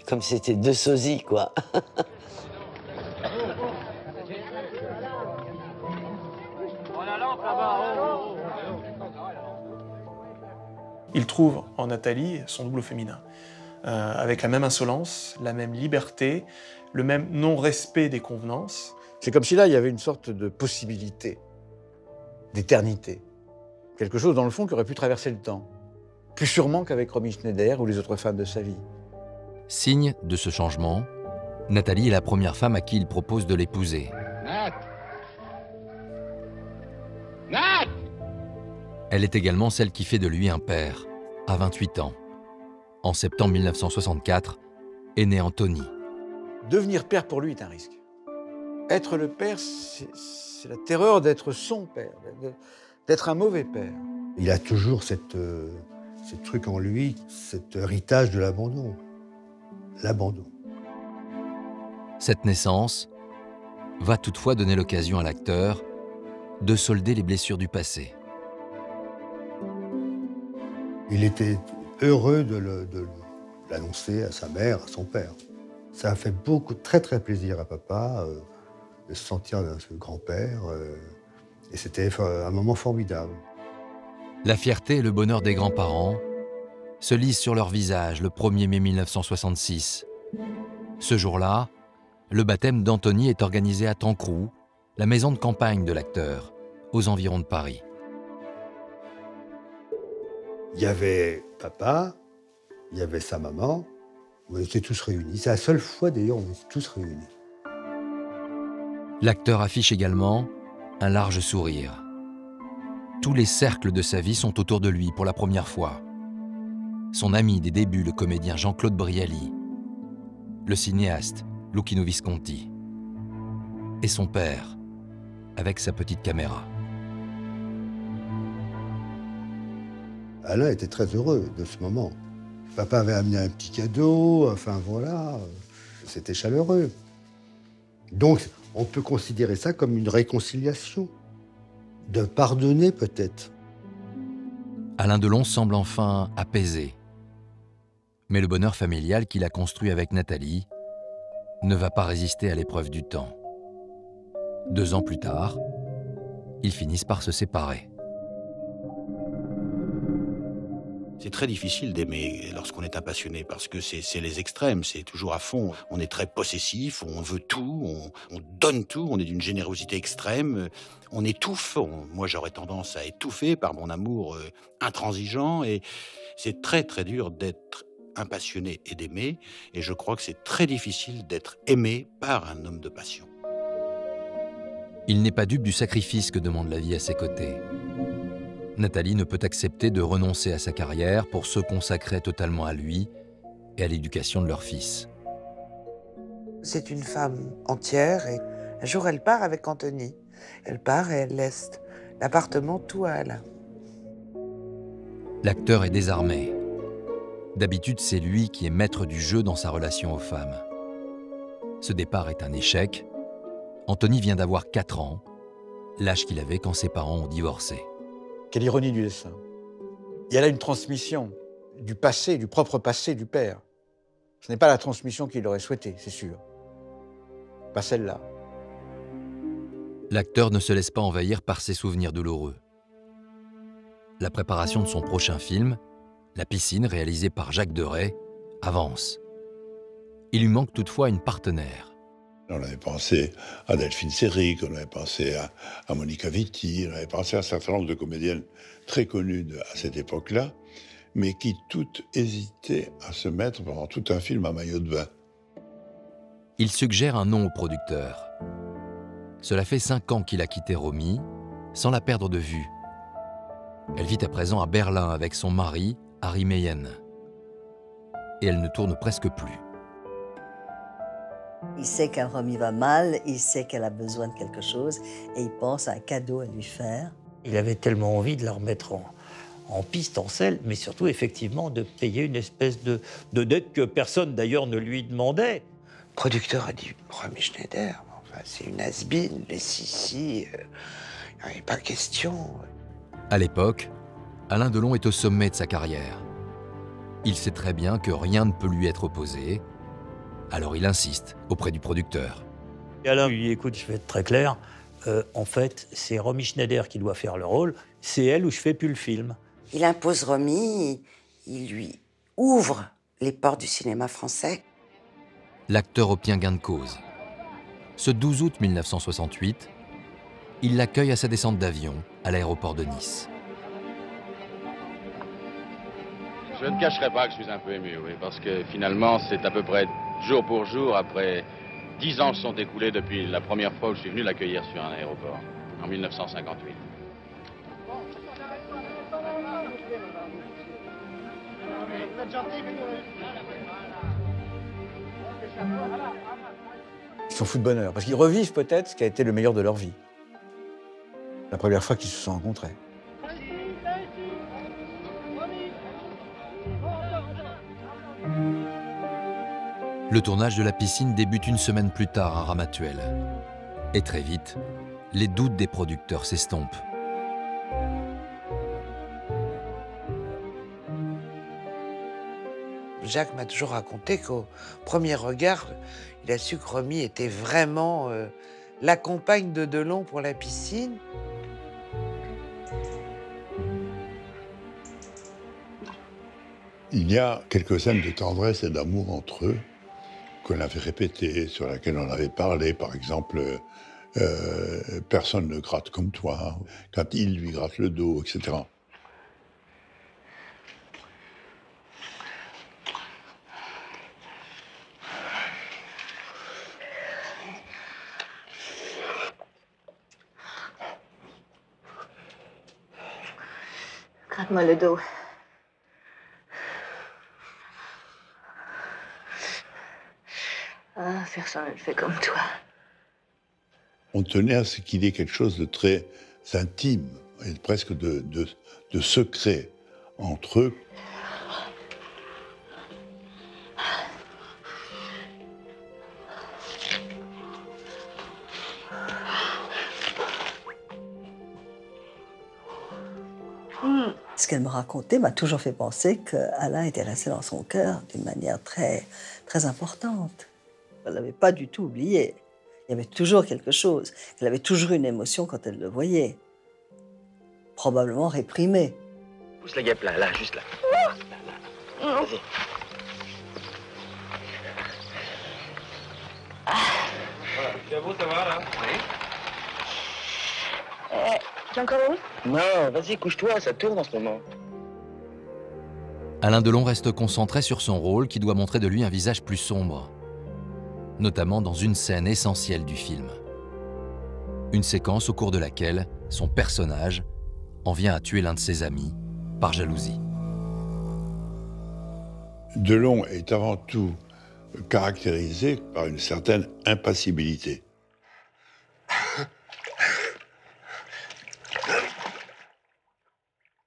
Comme si c'était deux sosies, quoi. Il trouve en Nathalie son double féminin, avec la même insolence, la même liberté, le même non-respect des convenances. C'est comme si là, il y avait une sorte de possibilité, d'éternité. Quelque chose, dans le fond, qui aurait pu traverser le temps. Plus sûrement qu'avec Romy Schneider ou les autres femmes de sa vie. Signe de ce changement, Nathalie est la première femme à qui il propose de l'épouser. Nat! Nat! Elle est également celle qui fait de lui un père, à 28 ans. En septembre 1964, est né Anthony. Devenir père pour lui est un risque. Être le père, c'est la terreur d'être son père, d'être un mauvais père. Il a toujours ce truc en lui, cet héritage de l'abandon. L'abandon. Cette naissance va toutefois donner l'occasion à l'acteur de solder les blessures du passé. Il était heureux de l'annoncer à sa mère, à son père. Ça a fait très très plaisir à papa de se sentir ce grand-père. Et c'était un moment formidable. La fierté et le bonheur des grands-parents se lisent sur leur visage le 1er mai 1966. Ce jour-là, le baptême d'Anthony est organisé à Tancroux, la maison de campagne de l'acteur, aux environs de Paris. Il y avait papa, il y avait sa maman, on était tous réunis. C'est la seule fois d'ailleurs où on était tous réunis. L'acteur affiche également un large sourire. Tous les cercles de sa vie sont autour de lui pour la première fois. Son ami des débuts, le comédien Jean-Claude Brialy, le cinéaste Luchino Visconti, et son père, avec sa petite caméra. Alain était très heureux de ce moment. Papa avait amené un petit cadeau, enfin voilà, c'était chaleureux. Donc, on peut considérer ça comme une réconciliation, de pardonner peut-être. Alain Delon semble enfin apaisé. Mais le bonheur familial qu'il a construit avec Nathalie ne va pas résister à l'épreuve du temps. 2 ans plus tard, ils finissent par se séparer. C'est très difficile d'aimer lorsqu'on est un passionné parce que c'est les extrêmes, c'est toujours à fond. On est très possessif, on veut tout, on donne tout, on est d'une générosité extrême, on étouffe. Moi, j'aurais tendance à étouffer par mon amour intransigeant et c'est très très dur d'être un passionné et d'aimer et je crois que c'est très difficile d'être aimé par un homme de passion. Il n'est pas dupe du sacrifice que demande la vie à ses côtés. Nathalie ne peut accepter de renoncer à sa carrière pour se consacrer totalement à lui et à l'éducation de leur fils. C'est une femme entière et un jour elle part avec Anthony. Elle part et elle laisse l'appartement tout à Alain. L'acteur est désarmé. D'habitude, c'est lui qui est maître du jeu dans sa relation aux femmes. Ce départ est un échec. Anthony vient d'avoir 4 ans, l'âge qu'il avait quand ses parents ont divorcé. Quelle ironie du destin. Il y a là une transmission du passé, du propre passé du père. Ce n'est pas la transmission qu'il aurait souhaitée, c'est sûr. Pas celle-là. L'acteur ne se laisse pas envahir par ses souvenirs douloureux. la préparation de son prochain film, La piscine, réalisé par Jacques Deray, avance. Il lui manque toutefois une partenaire. On avait pensé à Delphine Seyrig, on avait pensé à Monica Vitti, on avait pensé à un certain nombre de comédiennes très connues à cette époque-là, mais qui toutes hésitaient à se mettre pendant tout un film à maillot de bain. Il suggère un nom au producteur. Cela fait 5 ans qu'il a quitté Romy, sans la perdre de vue. Elle vit à présent à Berlin avec son mari, Harry Meyen. Et elle ne tourne presque plus. Il sait qu'un Romy va mal, il sait qu'elle a besoin de quelque chose, et il pense à un cadeau à lui faire. Il avait tellement envie de la remettre en piste, en selle, mais surtout, effectivement, de payer une espèce de dette que personne, d'ailleurs, ne lui demandait. Le producteur a dit « Romy Schneider, enfin, c'est une has-been, les Sissi, il n'y avait pas question. » À l'époque, Alain Delon est au sommet de sa carrière. Il sait très bien que rien ne peut lui être opposé, alors il insiste auprès du producteur. Et Alain lui dit « Écoute, je vais être très clair, en fait, c'est Romy Schneider qui doit faire le rôle, c'est elle où je fais plus le film. » Il impose Romy, il lui ouvre les portes du cinéma français. L'acteur obtient gain de cause. Ce 12 août 1968, il l'accueille à sa descente d'avion à l'aéroport de Nice. Je ne cacherai pas que je suis un peu ému, oui, parce que finalement, c'est à peu près jour pour jour, après 10 ans se sont écoulés depuis la première fois où je suis venu l'accueillir sur un aéroport, en 1958. Ils sont fous de bonheur, parce qu'ils revivent peut-être ce qui a été le meilleur de leur vie. La première fois qu'ils se sont rencontrés. Le tournage de La piscine débute une semaine plus tard à Ramatuelle. Et très vite, les doutes des producteurs s'estompent. Jacques m'a toujours raconté qu'au premier regard, il a su que Romy était vraiment la compagne de Delon pour La piscine. Il y a quelques scènes de tendresse et d'amour entre eux qu'on avait répétées, sur lesquelles on avait parlé. Par exemple, personne ne gratte comme toi, quand il lui gratte le dos, etc. Gratte-moi le dos. Ah, personne ne le fait comme toi. On tenait à ce qu'il y ait quelque chose de très intime, et presque de secret entre eux. Ce qu'elle me racontait m'a toujours fait penser qu'Alain était resté dans son cœur d'une manière très, très importante. Elle ne l'avait pas du tout oublié. Il y avait toujours quelque chose. Elle avait toujours une émotion quand elle le voyait. Probablement réprimée. Pousse la guêpe là, juste là. Là. Vas-y. Voilà, tu as beau, ça va là? Oui. Tu es encore où? Non, vas-y, couche-toi, ça tourne en ce moment. Alain Delon reste concentré sur son rôle qui doit montrer de lui un visage plus sombre, notamment dans une scène essentielle du film. Une séquence au cours de laquelle son personnage en vient à tuer l'un de ses amis par jalousie. Delon est avant tout caractérisé par une certaine impassibilité.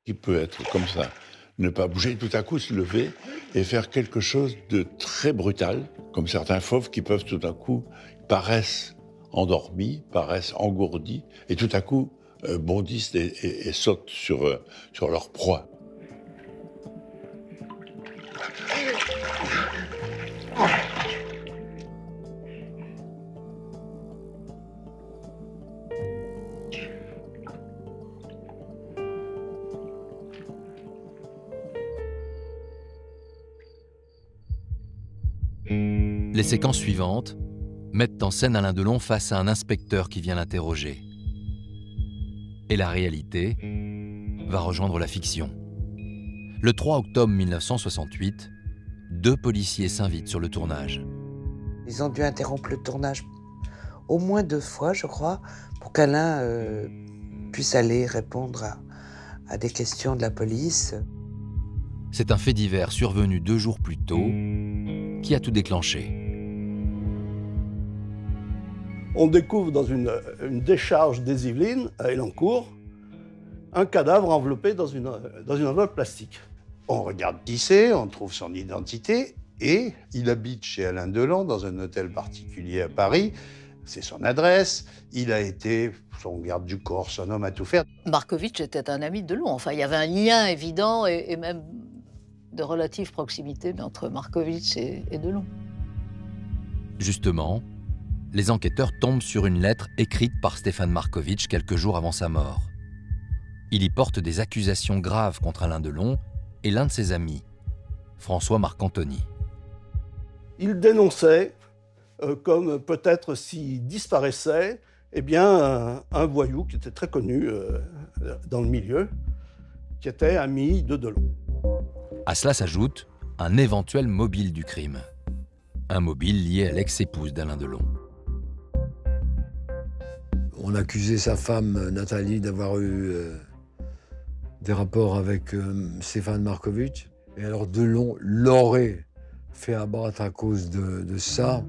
Il peut être comme ça, ne pas bouger, tout à coup se lever et faire quelque chose de très brutal, comme certains fauves qui peuvent tout à coup paraissent endormis, paraissent engourdis, et tout à coup bondissent et sautent sur leur proie. Les séquences suivantes mettent en scène Alain Delon face à un inspecteur qui vient l'interroger. Et la réalité va rejoindre la fiction. Le 3 octobre 1968, 2 policiers s'invitent sur le tournage. Ils ont dû interrompre le tournage au moins 2 fois, je crois, pour qu'Alain puisse aller répondre à des questions de la police. C'est un fait divers survenu 2 jours plus tôt qui a tout déclenché. On découvre dans une décharge des Yvelines, à Elancourt, un cadavre enveloppé dans une enveloppe plastique. On regarde qui c'est, on trouve son identité, et il habite chez Alain Delon dans un hôtel particulier à Paris. C'est son adresse, il a été son garde du corps, son homme à tout faire. Markovitch était un ami de Delon. Enfin, il y avait un lien évident et même de relative proximité entre Markovitch et Delon. Justement, les enquêteurs tombent sur une lettre écrite par Stéphane Markovitch quelques jours avant sa mort. Il y porte des accusations graves contre Alain Delon et l'un de ses amis, François Marcantoni. Il dénonçait, comme peut-être s'il disparaissait, eh bien, un voyou qui était très connu dans le milieu, qui était ami de Delon. À cela s'ajoute un éventuel mobile du crime. Un mobile lié à l'ex-épouse d'Alain Delon. On accusait sa femme, Nathalie, d'avoir eu des rapports avec Stéphane Markovitch. Et alors Delon l'aurait fait abattre à cause de ça.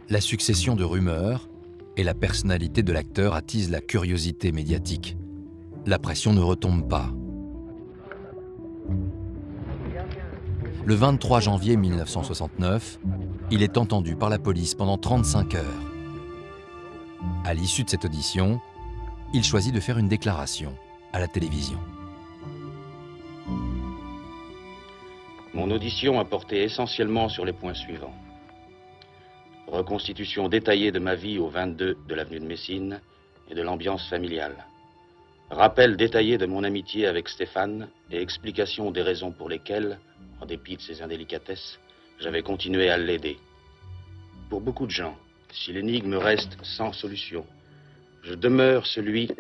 La succession de rumeurs et la personnalité de l'acteur attisent la curiosité médiatique. La pression ne retombe pas. Le 23 janvier 1969, il est entendu par la police pendant 35 heures. À l'issue de cette audition, il choisit de faire une déclaration à la télévision. Mon audition a porté essentiellement sur les points suivants. Reconstitution détaillée de ma vie au 22 de l'avenue de Messine et de l'ambiance familiale. Rappel détaillé de mon amitié avec Stéphane et explication des raisons pour lesquelles, en dépit de ses indélicatesses, j'avais continué à l'aider. Pour beaucoup de gens, si l'énigme reste sans solution, je demeure celui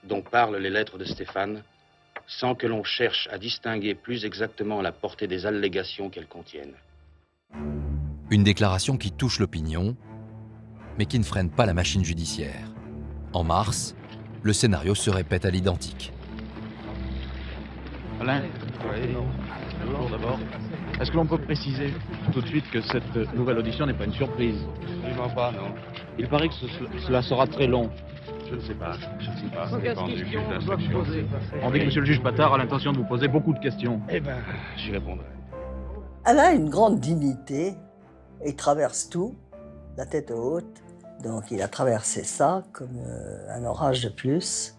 dont parlent les lettres de Stéphane, sans que l'on cherche à distinguer plus exactement la portée des allégations qu'elles contiennent. Une déclaration qui touche l'opinion, mais qui ne freine pas la machine judiciaire. En mars, le scénario se répète à l'identique. Alain, bonjour d'abord. Est-ce que l'on peut préciser tout de suite que cette nouvelle audition n'est pas une surprise? Absolument pas, non. Il paraît que cela sera très long. Je ne sais pas, je ne sais pas, ça dépend du juge d'instruction. On dit que M. le juge Patard a l'intention de vous poser beaucoup de questions. Eh ben, j'y répondrai. Elle a une grande dignité, il traverse tout, la tête haute, donc il a traversé ça comme un orage de plus,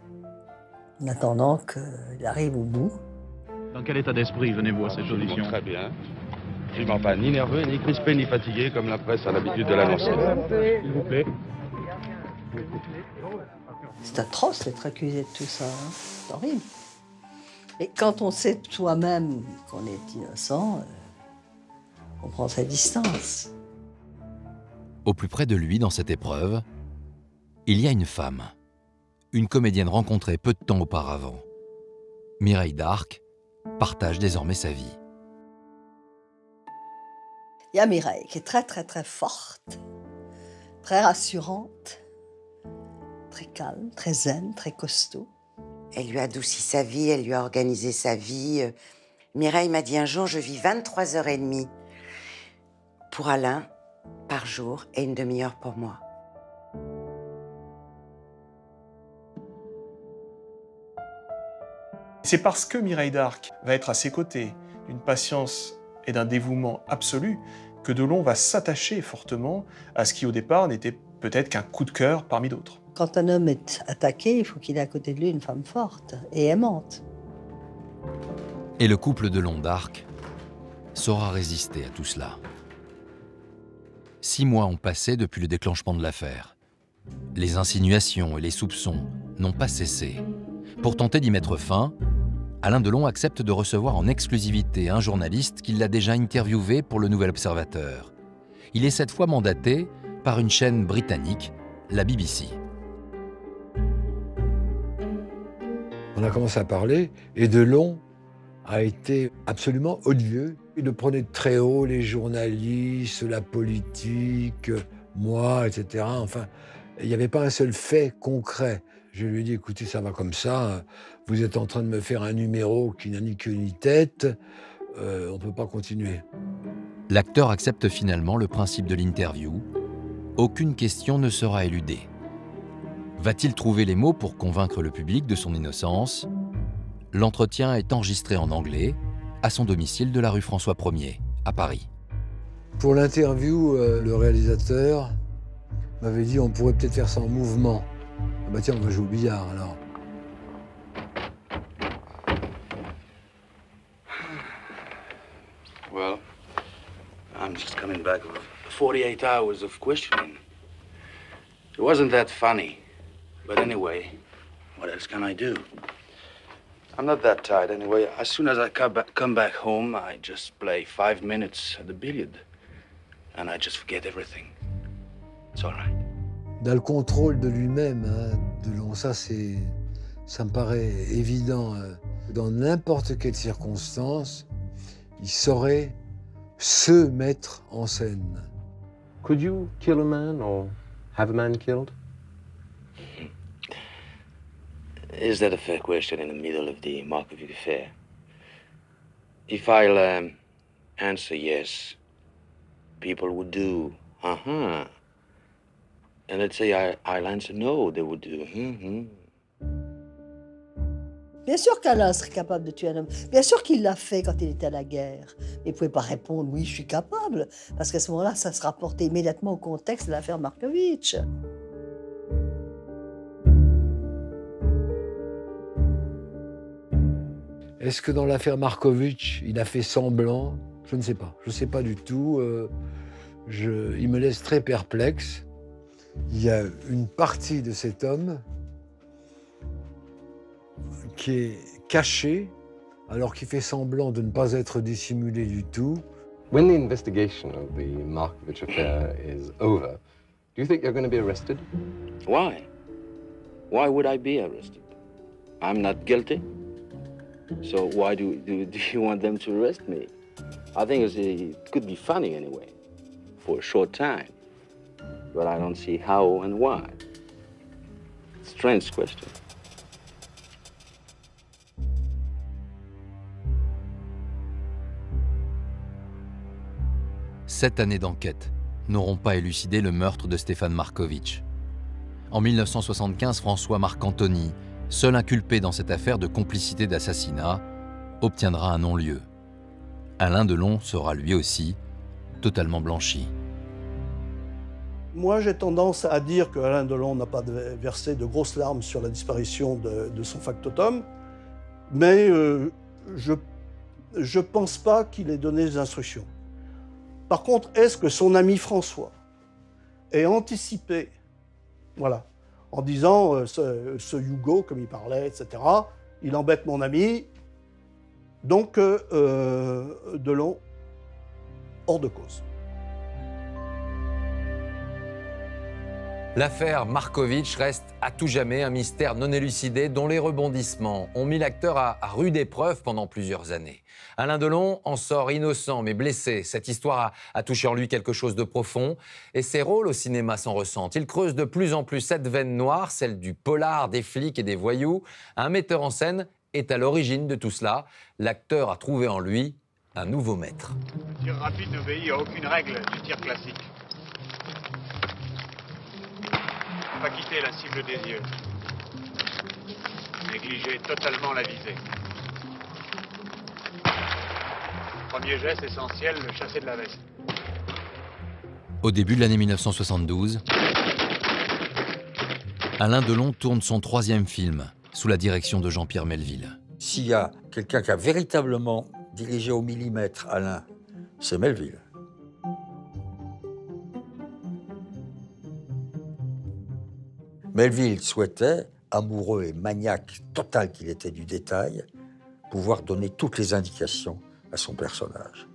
en attendant qu'il arrive au bout. Dans quel état d'esprit venez-vous à cette audition? Très bien. Absolument pas ni nerveux, ni crispé, ni fatigué, comme la presse a l'habitude de l'annoncer. S'il vous plaît. C'est atroce d'être accusé de tout ça, hein. C'est horrible. Et quand on sait soi-même qu'on est innocent, on prend sa distance. Au plus près de lui, dans cette épreuve, il y a une femme, une comédienne rencontrée peu de temps auparavant. Mireille d'Arc partage désormais sa vie. Il y a Mireille qui est très très très forte, très rassurante, très calme, très zen, très costaud. Elle lui a adouci sa vie, elle lui a organisé sa vie. Mireille m'a dit un jour, je vis 23h30 pour Alain par jour et une demi-heure pour moi. C'est parce que Mireille d'Arc va être à ses côtés, d'une patience et d'un dévouement absolu, que Delon va s'attacher fortement à ce qui au départ n'était peut-être qu'un coup de cœur parmi d'autres. Quand un homme est attaqué, il faut qu'il ait à côté de lui une femme forte et aimante. Et le couple Delon d'Arc saura résister à tout cela. 6 mois ont passé depuis le déclenchement de l'affaire. Les insinuations et les soupçons n'ont pas cessé. Pour tenter d'y mettre fin, Alain Delon accepte de recevoir en exclusivité un journaliste qui l'a déjà interviewé pour le Nouvel Observateur. Il est cette fois mandaté par une chaîne britannique, la BBC. On a commencé à parler et Delon a été absolument odieux. Il le prenait de très haut, les journalistes, la politique, moi, etc. Enfin, il n'y avait pas un seul fait concret. Je lui ai dit, écoutez, ça va comme ça, vous êtes en train de me faire un numéro qui n'a ni queue ni tête, on ne peut pas continuer. L'acteur accepte finalement le principe de l'interview. Aucune question ne sera éludée. Va-t-il trouver les mots pour convaincre le public de son innocence? L'entretien est enregistré en anglais, à son domicile de la rue François 1er, à Paris. Pour l'interview, le réalisateur m'avait dit on pourrait peut-être faire ça en mouvement. Ah bah tiens, on va jouer au billard alors. Well, I'm just coming back with 48 hours of questioning. It wasn't that funny. But anyway, what else can I do? I'm not that tired anyway. As soon as I come back home, I just play 5 minutes at the billiard. And I just forget everything. It's all right. Dans le contrôle de lui-même, hein, Delon, ça me paraît évident. Dans n'importe quelle circonstance, il saurait se mettre en scène. Could you kill a man or have a man killed? Is that a fair question in the middle of the Markovic affair? If I'll answer yes, people would do, And let's say I'll answer no, they would do, Bien sûr qu'Alain serait capable de tuer un homme. Bien sûr qu'il l'a fait quand il était à la guerre. Mais il ne pouvait pas répondre « oui, je suis capable », parce qu'à ce moment-là, ça se rapportait immédiatement au contexte de l'affaire Markovic. Est-ce que dans l'affaire Markovic, il a fait semblant? Je ne sais pas. Je ne sais pas du tout. Il me laisse très perplexe. Il y a une partie de cet homme qui est caché, alors qu'il fait semblant de ne pas être dissimulé du tout. When the investigation of the Markovic affair is over, do you think you're going to be arrested? Why? Why would I be arrested? I'm not guilty. So why do you want them to arrest me? I think it could be funny anyway, for a short time. But I don't see how and why. Strange question. Sept années d'enquête n'auront pas élucidé le meurtre de Stéphane Markovic. En 1975, François Marcantoni, seul inculpé dans cette affaire de complicité d'assassinat, obtiendra un non-lieu. Alain Delon sera lui aussi totalement blanchi. Moi, j'ai tendance à dire qu'Alain Delon n'a pas versé de grosses larmes sur la disparition de son factotum, mais je ne pense pas qu'il ait donné des instructions. Par contre, est-ce que son ami François ait anticipé, voilà, en disant ce Hugo, comme il parlait, etc., il embête mon ami, donc Delon, hors de cause. L'affaire Markovic reste à tout jamais un mystère non élucidé dont les rebondissements ont mis l'acteur à rude épreuve pendant plusieurs années. Alain Delon en sort innocent mais blessé. Cette histoire a touché en lui quelque chose de profond et ses rôles au cinéma s'en ressentent. Il creuse de plus en plus cette veine noire, celle du polar, des flics et des voyous. Un metteur en scène est à l'origine de tout cela. L'acteur a trouvé en lui un nouveau maître. Le tir rapide n'obéit à aucune règle du tir classique. Pas quitter la cible des yeux. Négliger totalement la visée. Premier geste essentiel, le chassé de la veste. Au début de l'année 1972, Alain Delon tourne son 3e film sous la direction de Jean-Pierre Melville. S'il y a quelqu'un qui a véritablement dirigé au millimètre Alain, c'est Melville. Melville souhaitait, amoureux et maniaque total qu'il était du détail, pouvoir donner toutes les indications à son personnage.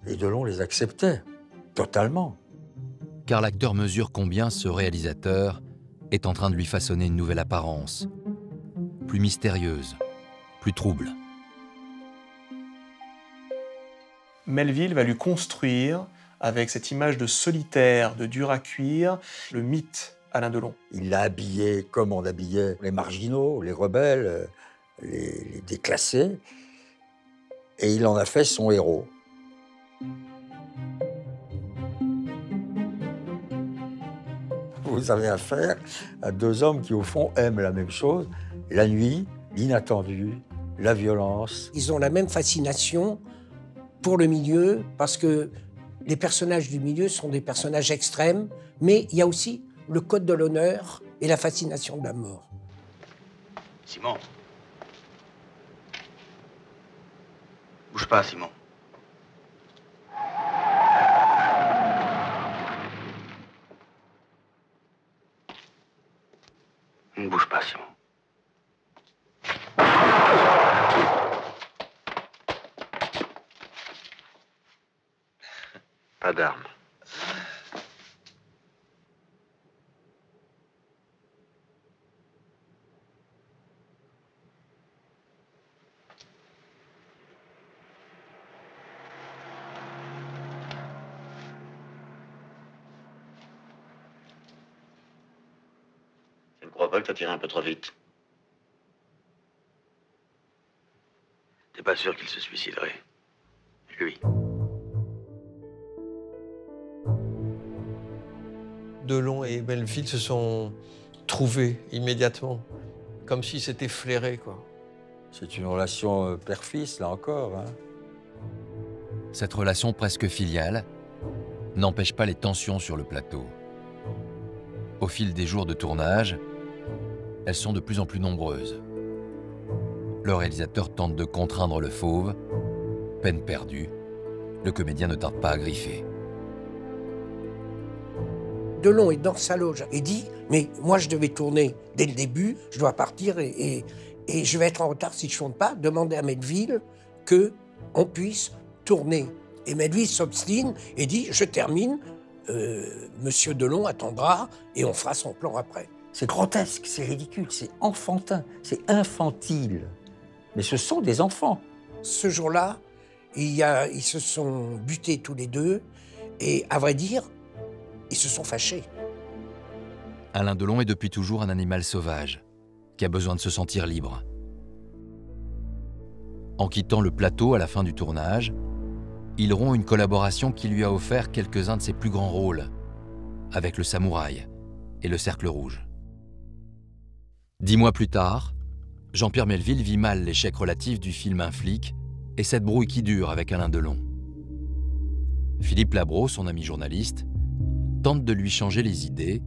Et Delon les acceptait. Totalement. Car l'acteur mesure combien ce réalisateur est en train de lui façonner une nouvelle apparence, plus mystérieuse, plus trouble. Melville va lui construire, avec cette image de solitaire, de dur à cuire, le mythe Alain Delon. Il l'a habillé comme on habillait les marginaux, les rebelles, les déclassés, et il en a fait son héros. Vous avez affaire à deux hommes qui, au fond, aiment la même chose, la nuit, l'inattendu, la violence. Ils ont la même fascination pour le milieu, parce que les personnages du milieu sont des personnages extrêmes, mais il y a aussi le code de l'honneur et la fascination de la mort. Simon. Bouge pas, Simon. Ne bouge pas, Simon. Pas d'armes. Je ne crois pas que t'as tiré un peu trop vite. T'es pas sûr qu'il se suiciderait, lui? Delon et Melville se sont trouvés immédiatement, comme si c'était flairé, quoi. C'est une relation père-fils, là encore. Hein. Cette relation presque filiale n'empêche pas les tensions sur le plateau. Au fil des jours de tournage, elles sont de plus en plus nombreuses. Le réalisateur tente de contraindre le fauve. Peine perdue, le comédien ne tarde pas à griffer. Delon est dans sa loge et dit « Mais moi, je devais tourner dès le début, je dois partir et je vais être en retard si je ne tourne pas. Demandez à Melville qu'on puisse tourner. » Et Melville s'obstine et dit « Je termine, Monsieur Delon attendra et on fera son plan après. » C'est grotesque, c'est ridicule, c'est enfantin, c'est infantile. Mais ce sont des enfants. Ce jour-là, ils se sont butés tous les deux et, à vrai dire, ils se sont fâchés. Alain Delon est depuis toujours un animal sauvage, qui a besoin de se sentir libre. En quittant le plateau à la fin du tournage, il rompt une collaboration qui lui a offert quelques-uns de ses plus grands rôles, avec Le Samouraï et Le Cercle Rouge. 10 mois plus tard, Jean-Pierre Melville vit mal l'échec relatif du film Un flic et cette brouille qui dure avec Alain Delon. Philippe Labro, son ami journaliste, tente de lui changer les idées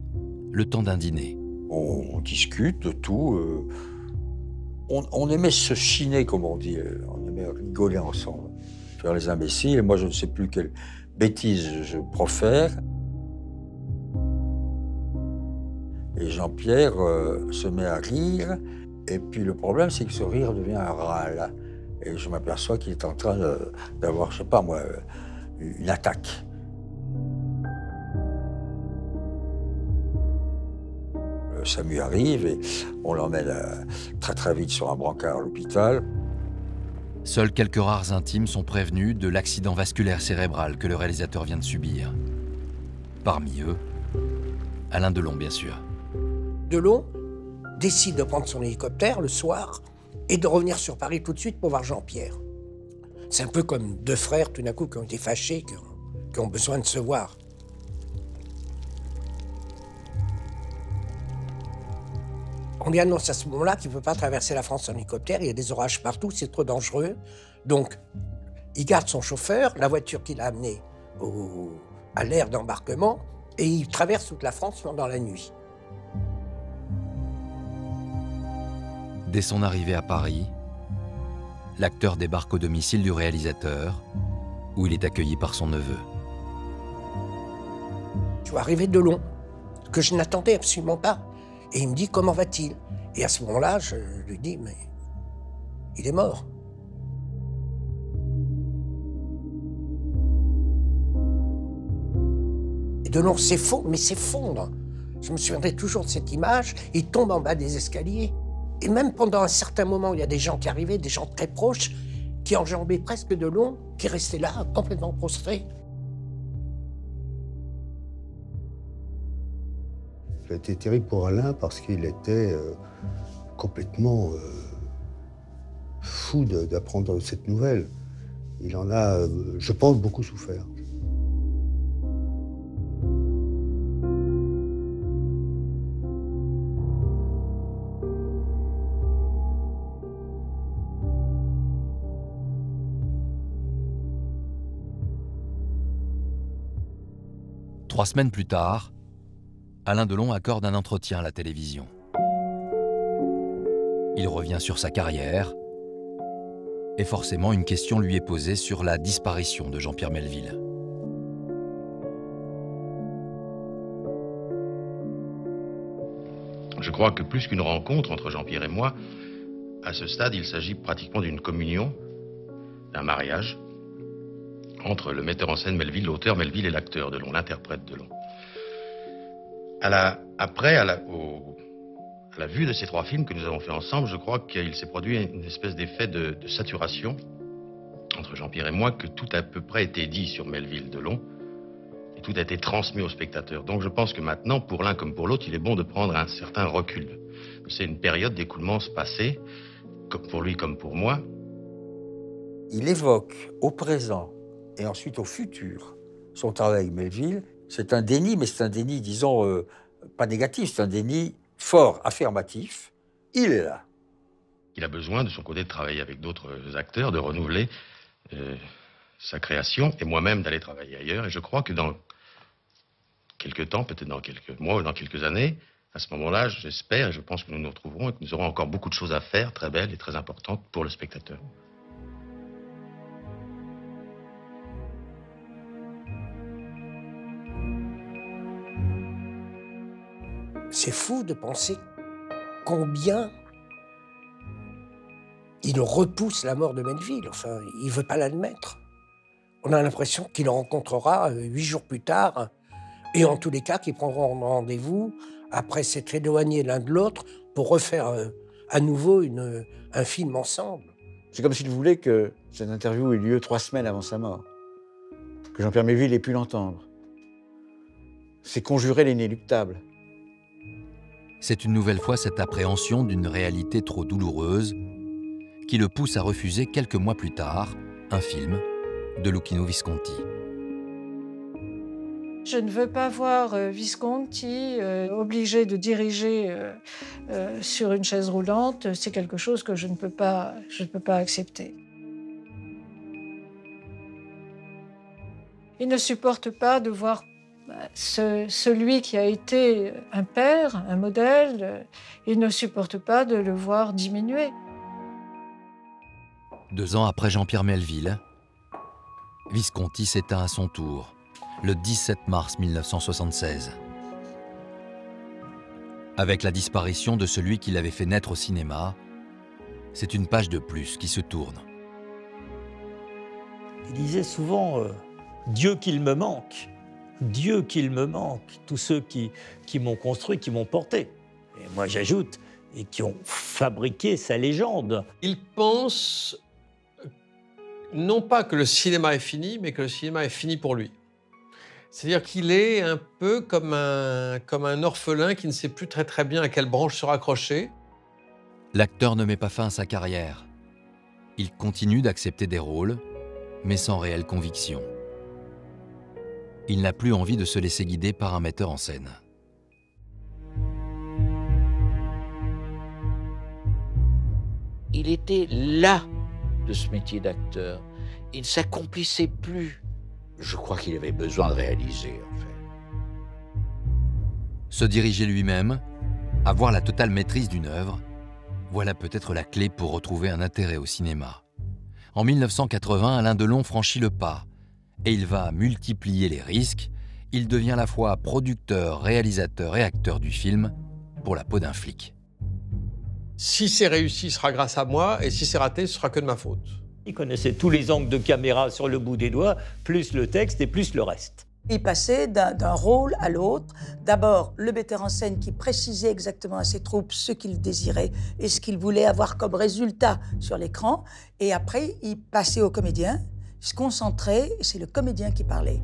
le temps d'un dîner. On discute de tout. On aimait se chiner, comme on dit. On aimait rigoler ensemble, faire les imbéciles. Et moi, je ne sais plus quelle bêtise je profère. Et Jean-Pierre se met à rire. Et puis le problème, c'est que ce rire devient un râle. Et je m'aperçois qu'il est en train d'avoir, je sais pas moi, une attaque. Samu arrive et on l'emmène très très vite sur un brancard à l'hôpital. Seuls quelques rares intimes sont prévenus de l'accident vasculaire cérébral que le réalisateur vient de subir. Parmi eux, Alain Delon, bien sûr. Delon décide de prendre son hélicoptère le soir et de revenir sur Paris tout de suite pour voir Jean-Pierre. C'est un peu comme deux frères, tout d'un coup, qui ont été fâchés, qui ont besoin de se voir. On lui annonce à ce moment-là qu'il ne peut pas traverser la France en hélicoptère, il y a des orages partout, c'est trop dangereux. Donc, il garde son chauffeur, la voiture qu'il a amenée à l'aire d'embarquement, et il traverse toute la France pendant la nuit. Dès son arrivée à Paris, l'acteur débarque au domicile du réalisateur, où il est accueilli par son neveu. Je vois arriver Delon, que je n'attendais absolument pas. Et il me dit, comment va-t-il? Et à ce moment-là, je lui dis, mais il est mort. Et Delon s'effondre, mais s'effondre. Je me souviendrai toujours de cette image, il tombe en bas des escaliers. Et même pendant un certain moment, il y a des gens qui arrivaient, des gens très proches, qui enjambaient presque Delon, qui restaient là, complètement prostrés. Ça a été terrible pour Alain parce qu'il était complètement fou d'apprendre cette nouvelle. Il en a, je pense, beaucoup souffert. Trois semaines plus tard, Alain Delon accorde un entretien à la télévision. Il revient sur sa carrière et forcément une question lui est posée sur la disparition de Jean-Pierre Melville. Je crois que plus qu'une rencontre entre Jean-Pierre et moi, à ce stade, il s'agit pratiquement d'une communion, d'un mariage, entre le metteur en scène Melville, l'auteur Melville et l'acteur Delon, l'interprète Delon. À la vue de ces trois films que nous avons fait ensemble, je crois qu'il s'est produit une espèce d'effet de saturation entre Jean-Pierre et moi, que tout a à peu près été dit sur Melville Delon, et tout a été transmis aux spectateurs. Donc je pense que maintenant, pour l'un comme pour l'autre, il est bon de prendre un certain recul. C'est une période d'écoulement passée, comme pour lui comme pour moi. Il évoque au présent et ensuite au futur son travail avec Melville. C'est un déni, mais c'est un déni, disons, pas négatif, c'est un déni fort, affirmatif. Il est là. Il a besoin, de son côté, de travailler avec d'autres acteurs, de renouveler sa création, et moi-même d'aller travailler ailleurs. Et je crois que dans quelques temps, peut-être dans quelques mois ou dans quelques années, à ce moment-là, j'espère et je pense que nous nous retrouverons et que nous aurons encore beaucoup de choses à faire, très belles et très importantes pour le spectateur. C'est fou de penser combien il repousse la mort de Melville. Enfin, il ne veut pas l'admettre. On a l'impression qu'il le rencontrera 8 jours plus tard, et en tous les cas qu'ils prendront rendez-vous après s'être éloignés l'un de l'autre pour refaire à nouveau un film ensemble. C'est comme s'il voulait que cette interview ait lieu 3 semaines avant sa mort, que Jean-Pierre Melville ait pu l'entendre. C'est conjurer l'inéluctable. C'est une nouvelle fois cette appréhension d'une réalité trop douloureuse qui le pousse à refuser quelques mois plus tard un film de Luchino Visconti. Je ne veux pas voir Visconti obligé de diriger sur une chaise roulante. C'est quelque chose que je ne peux pas accepter. Il ne supporte pas de voir celui qui a été un père, un modèle, il ne supporte pas de le voir diminuer. 2 ans après Jean-Pierre Melville, Visconti s'éteint à son tour, le 17 mars 1976. Avec la disparition de celui qui l'avait fait naître au cinéma, c'est une page de plus qui se tourne. Il disait souvent Dieu qu'il me manque. Dieu qu'il me manque, tous ceux qui m'ont construit, qui m'ont porté. Et moi j'ajoute, et qui ont fabriqué sa légende. Il pense non pas que le cinéma est fini, mais que le cinéma est fini pour lui. C'est-à-dire qu'il est un peu comme un orphelin qui ne sait plus très bien à quelle branche se raccrocher. L'acteur ne met pas fin à sa carrière. Il continue d'accepter des rôles, mais sans réelle conviction. Il n'a plus envie de se laisser guider par un metteur en scène. Il était las de ce métier d'acteur. Il ne s'accomplissait plus. Je crois qu'il avait besoin de réaliser, en fait. Se diriger lui-même, avoir la totale maîtrise d'une œuvre, voilà peut-être la clé pour retrouver un intérêt au cinéma. En 1980, Alain Delon franchit le pas. Et il va multiplier les risques. Il devient à la fois producteur, réalisateur et acteur du film pour la peau d'un flic. Si c'est réussi, ce sera grâce à moi, et si c'est raté, ce sera que de ma faute. Il connaissait tous les angles de caméra sur le bout des doigts, plus le texte et plus le reste. Il passait d'un rôle à l'autre. D'abord, le metteur en scène qui précisait exactement à ses troupes ce qu'il désirait et ce qu'il voulait avoir comme résultat sur l'écran. Et après, il passait au comédien, il se concentrait, et c'est le comédien qui parlait.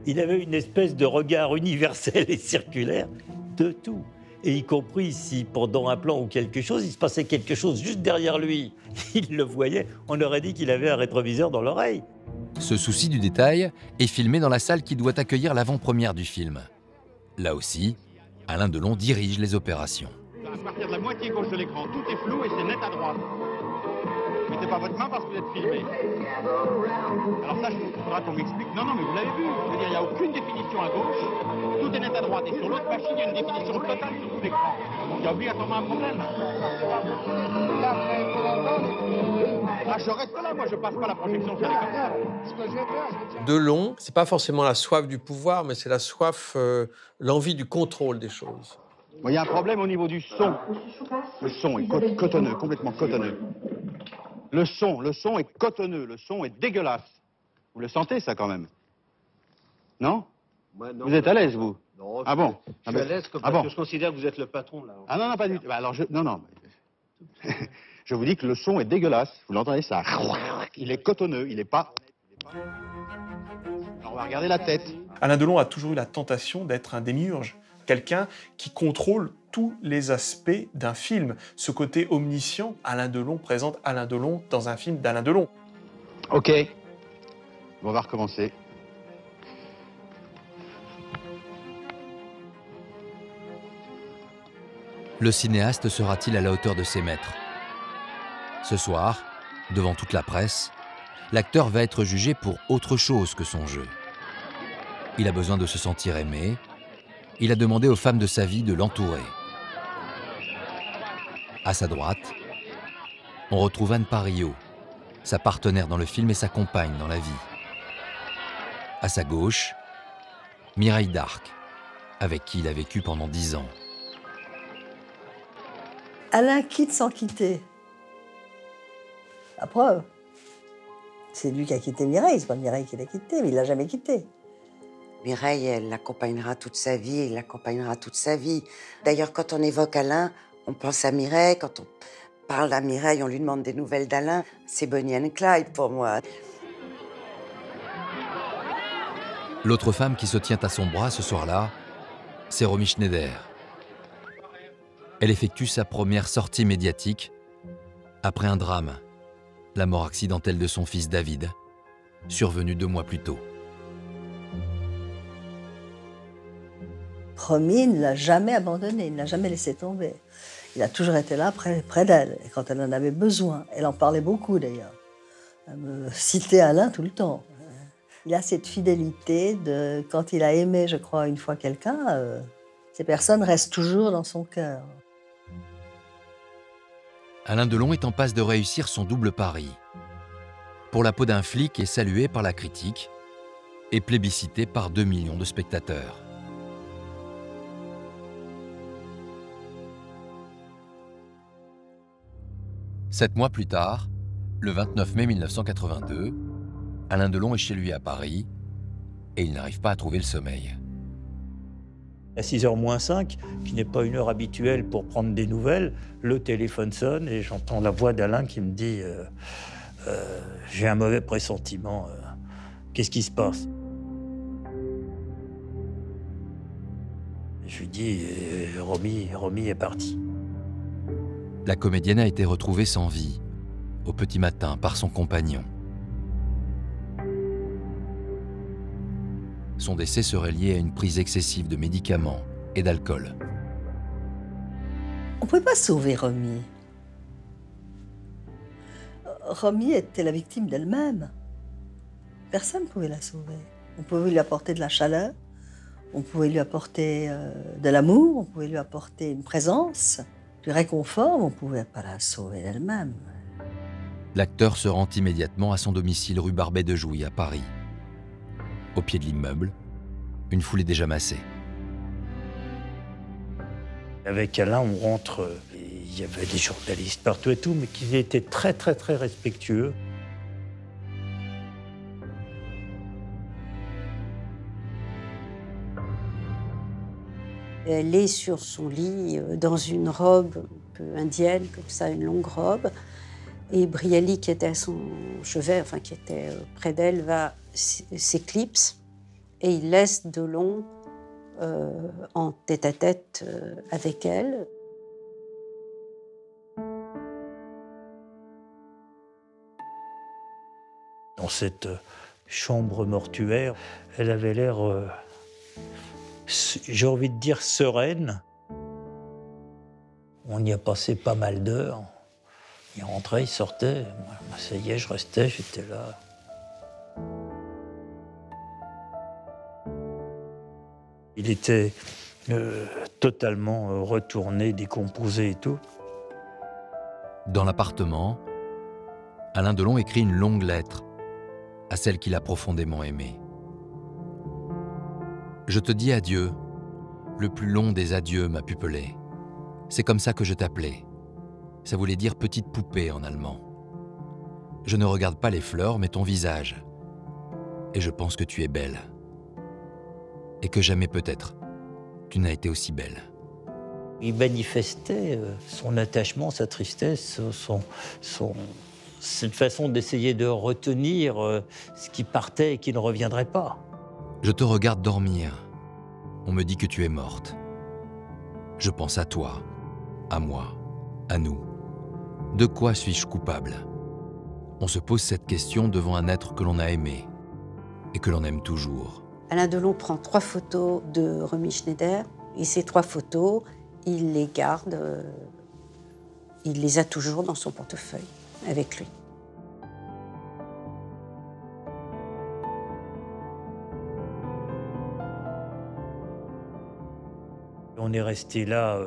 Il avait une espèce de regard universel et circulaire de tout. Et y compris si pendant un plan ou quelque chose, il se passait quelque chose juste derrière lui, il le voyait, on aurait dit qu'il avait un rétroviseur dans l'oreille. Ce souci du détail est filmé dans la salle qui doit accueillir l'avant-première du film. Là aussi, Alain Delon dirige les opérations. À partir de la moitié gauche de l'écran, tout est flou et c'est net à droite. Mettez pas votre main parce que vous êtes filmé. Alors ça, il faudra qu'on m'explique. Non, mais vous l'avez vu. Je veux dire, il n'y a aucune définition à gauche. Tout est net à droite. Et sur l'autre machine, il y a une définition totale sur tout l'écran. Donc il y a obligatoirement un problème. Ah, je reste là. Moi, je passe pas la projection sur l'écran. Delon, c'est pas forcément la soif du pouvoir, mais c'est la soif, l'envie du contrôle des choses. Bon, il y a un problème au niveau du son. Le son est cotonneux, complètement cotonneux. Le son est cotonneux, le son est dégueulasse. Vous le sentez, ça, quand même? Non? Ouais, non, vous êtes à l'aise, vous? Non, ah bon? Je suis à l'aise parce que je considère que vous êtes le patron, là. Ah non, pas du tout. Bah, alors, non. Je vous dis que le son est dégueulasse. Vous l'entendez, ça? Il est cotonneux, il n'est pas... Alors, on va regarder la tête. Alain Delon a toujours eu la tentation d'être un démiurge. Quelqu'un qui contrôle tous les aspects d'un film. Ce côté omniscient, Alain Delon présente Alain Delon dans un film d'Alain Delon. Ok, on va recommencer. Le cinéaste sera-t-il à la hauteur de ses maîtres? Ce soir, devant toute la presse, l'acteur va être jugé pour autre chose que son jeu. Il a besoin de se sentir aimé. Il a demandé aux femmes de sa vie de l'entourer. À sa droite, on retrouve Anne Parillot, sa partenaire dans le film et sa compagne dans la vie. À sa gauche, Mireille d'Arc, avec qui il a vécu pendant 10 ans. Alain quitte sans quitter. La preuve. C'est lui qui a quitté Mireille, c'est pas Mireille qui l'a quitté, mais il l'a jamais quitté. Mireille, elle l'accompagnera toute sa vie, il l'accompagnera toute sa vie. D'ailleurs, quand on évoque Alain, on pense à Mireille. Quand on parle à Mireille, on lui demande des nouvelles d'Alain. C'est Bonnie and Clyde pour moi. L'autre femme qui se tient à son bras ce soir-là, c'est Romy Schneider. Elle effectue sa première sortie médiatique après un drame, la mort accidentelle de son fils David, survenue 2 mois plus tôt. Romy ne l'a jamais abandonnée, il ne l'a jamais laissé tomber. Il a toujours été là, près d'elle, et quand elle en avait besoin. Elle en parlait beaucoup, d'ailleurs. Elle me citait Alain tout le temps. Il a cette fidélité de... Quand il a aimé, je crois, une fois quelqu'un, ces personnes restent toujours dans son cœur. Alain Delon est en passe de réussir son double pari. Pour la peau d'un flic est salué par la critique et plébiscité par 2 millions de spectateurs. Sept mois plus tard, le 29 mai 1982, Alain Delon est chez lui à Paris et il n'arrive pas à trouver le sommeil. À 6h moins 5, qui n'est pas une heure habituelle pour prendre des nouvelles, le téléphone sonne et j'entends la voix d'Alain qui me dit j'ai un mauvais pressentiment, qu'est-ce qui se passe? Je lui dis Romy est partie. La comédienne a été retrouvée sans vie, au petit matin, par son compagnon. Son décès serait lié à une prise excessive de médicaments et d'alcool. On ne pouvait pas sauver Romy. Romy était la victime d'elle-même. Personne ne pouvait la sauver. On pouvait lui apporter de la chaleur, on pouvait lui apporter de l'amour, on pouvait lui apporter une présence, du réconfort, mais on ne pouvait pas la sauver d'elle-même. L'acteur se rend immédiatement à son domicile rue Barbet de Jouy à Paris. Au pied de l'immeuble, une foule est déjà massée. Avec Alain, on rentre, il Il y avait des journalistes partout et tout, mais qui étaient très, très, très respectueux. Elle est sur son lit dans une robe un peu indienne, comme ça, une longue robe. Et Brialy, qui était à son chevet, enfin qui était près d'elle, s'éclipse et il laisse Delon en tête-à-tête avec elle. Dans cette chambre mortuaire, elle avait l'air, j'ai envie de dire, sereine. On y a passé pas mal d'heures. Il rentrait, il sortait. Moi, ça y est, je restais, j'étais là. Il était totalement retourné, décomposé et tout. Dans l'appartement, Alain Delon écrit une longue lettre à celle qu'il a profondément aimée. Je te dis adieu, le plus long des adieux, ma pupelée. C'est comme ça que je t'appelais. Ça voulait dire petite poupée en allemand. Je ne regarde pas les fleurs, mais ton visage. Et je pense que tu es belle. Et que jamais peut-être tu n'as été aussi belle. Il manifestait son attachement, sa tristesse, cette façon d'essayer de retenir ce qui partait et qui ne reviendrait pas. Je te regarde dormir. On me dit que tu es morte. Je pense à toi, à moi, à nous. De quoi suis-je coupable? On se pose cette question devant un être que l'on a aimé et que l'on aime toujours. Alain Delon prend 3 photos de Romy Schneider et ces 3 photos, il les garde, il les a toujours dans son portefeuille avec lui. On est resté là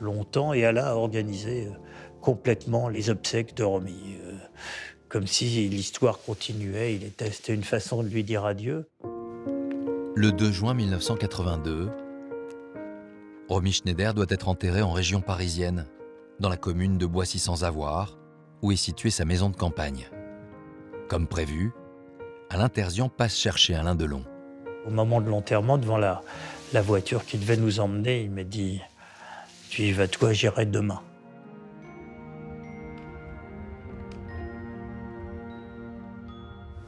longtemps et Alain a organisé complètement les obsèques de Romy. Comme si l'histoire continuait, c'était une façon de lui dire adieu. Le 2 juin 1982, Romy Schneider doit être enterrée en région parisienne, dans la commune de Boissy-sans-Avoir, où est située sa maison de campagne. Comme prévu, Alain Terzian passe chercher Alain Delon. Au moment de l'enterrement, devant la voiture qui devait nous emmener, il m'a dit « Tu y vas toi, j'irai demain ».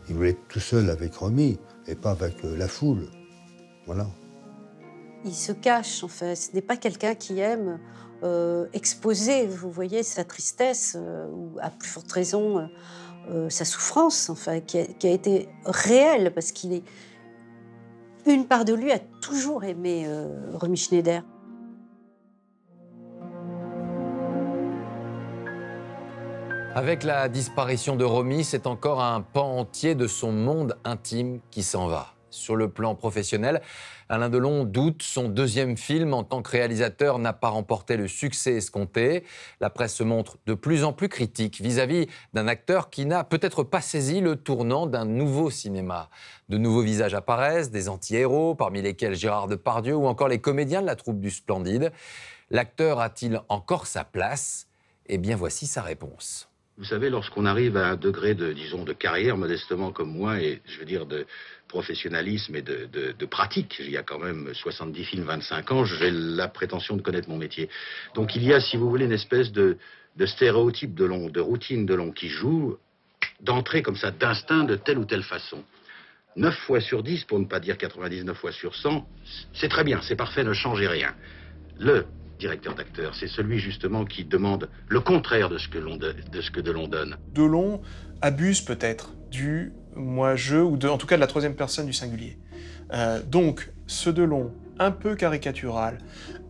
Il voulait être tout seul avec Romy et pas avec la foule. Voilà. Il se cache, en fait. Ce n'est pas quelqu'un qui aime exposer, vous voyez, sa tristesse, ou à plus forte raison, sa souffrance, enfin, qui a été réelle, parce qu'il est... Une part de lui a toujours aimé Romy Schneider. Avec la disparition de Romy, c'est encore un pan entier de son monde intime qui s'en va. Sur le plan professionnel, Alain Delon doute. Son 2e film en tant que réalisateur n'a pas remporté le succès escompté. La presse se montre de plus en plus critique vis-à-vis d'un acteur qui n'a peut-être pas saisi le tournant d'un nouveau cinéma. De nouveaux visages apparaissent, des anti-héros, parmi lesquels Gérard Depardieu ou encore les comédiens de la troupe du Splendide. L'acteur a-t-il encore sa place? Eh bien, voici sa réponse. Vous savez, lorsqu'on arrive à un degré de, disons, de carrière, modestement comme moi, et je veux dire de professionnalisme et de pratique, il y a quand même 70 films, 25 ans, j'ai la prétention de connaître mon métier. Donc il y a, si vous voulez, une espèce de stéréotype de long, de routine de long qui joue d'entrée comme ça, d'instinct, de telle ou telle façon. 9 fois sur 10, pour ne pas dire 99 fois sur 100, c'est très bien, c'est parfait, ne changez rien. Le directeur d'acteur, c'est celui justement qui demande le contraire de ce que Delon donne. Delon abuse peut-être du moi-je, ou en tout cas de la 3e personne du singulier. Donc, ce Delon, un peu caricatural,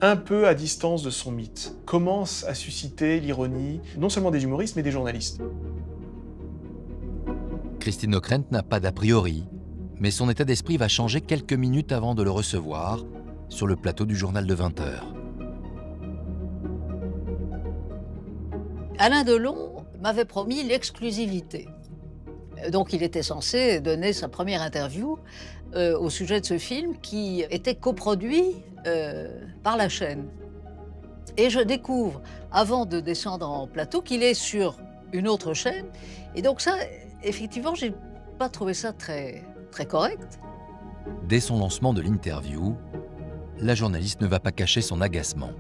un peu à distance de son mythe, commence à susciter l'ironie, non seulement des humoristes, mais des journalistes. Christine Ockrent n'a pas d'a priori, mais son état d'esprit va changer quelques minutes avant de le recevoir sur le plateau du journal de 20h. Alain Delon m'avait promis l'exclusivité. Donc il était censé donner sa première interview au sujet de ce film qui était coproduit par la chaîne. Et je découvre, avant de descendre en plateau, qu'il est sur une autre chaîne. Et donc ça, effectivement, j'ai pas trouvé ça très correct. Dès son lancement de l'interview, la journaliste ne va pas cacher son agacement.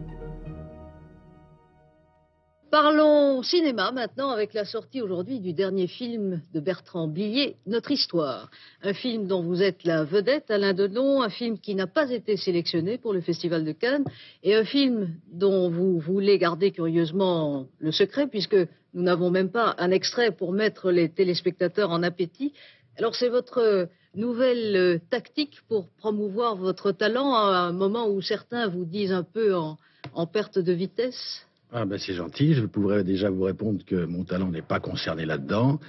Parlons cinéma maintenant avec la sortie aujourd'hui du dernier film de Bertrand Blier, Notre Histoire. Un film dont vous êtes la vedette, Alain Delon, un film qui n'a pas été sélectionné pour le Festival de Cannes et un film dont vous voulez garder curieusement le secret puisque nous n'avons même pas un extrait pour mettre les téléspectateurs en appétit. Alors c'est votre nouvelle tactique pour promouvoir votre talent à un moment où certains vous disent un peu en perte de vitesse? Ah ben c'est gentil, je pourrais déjà vous répondre que mon talent n'est pas concerné là-dedans,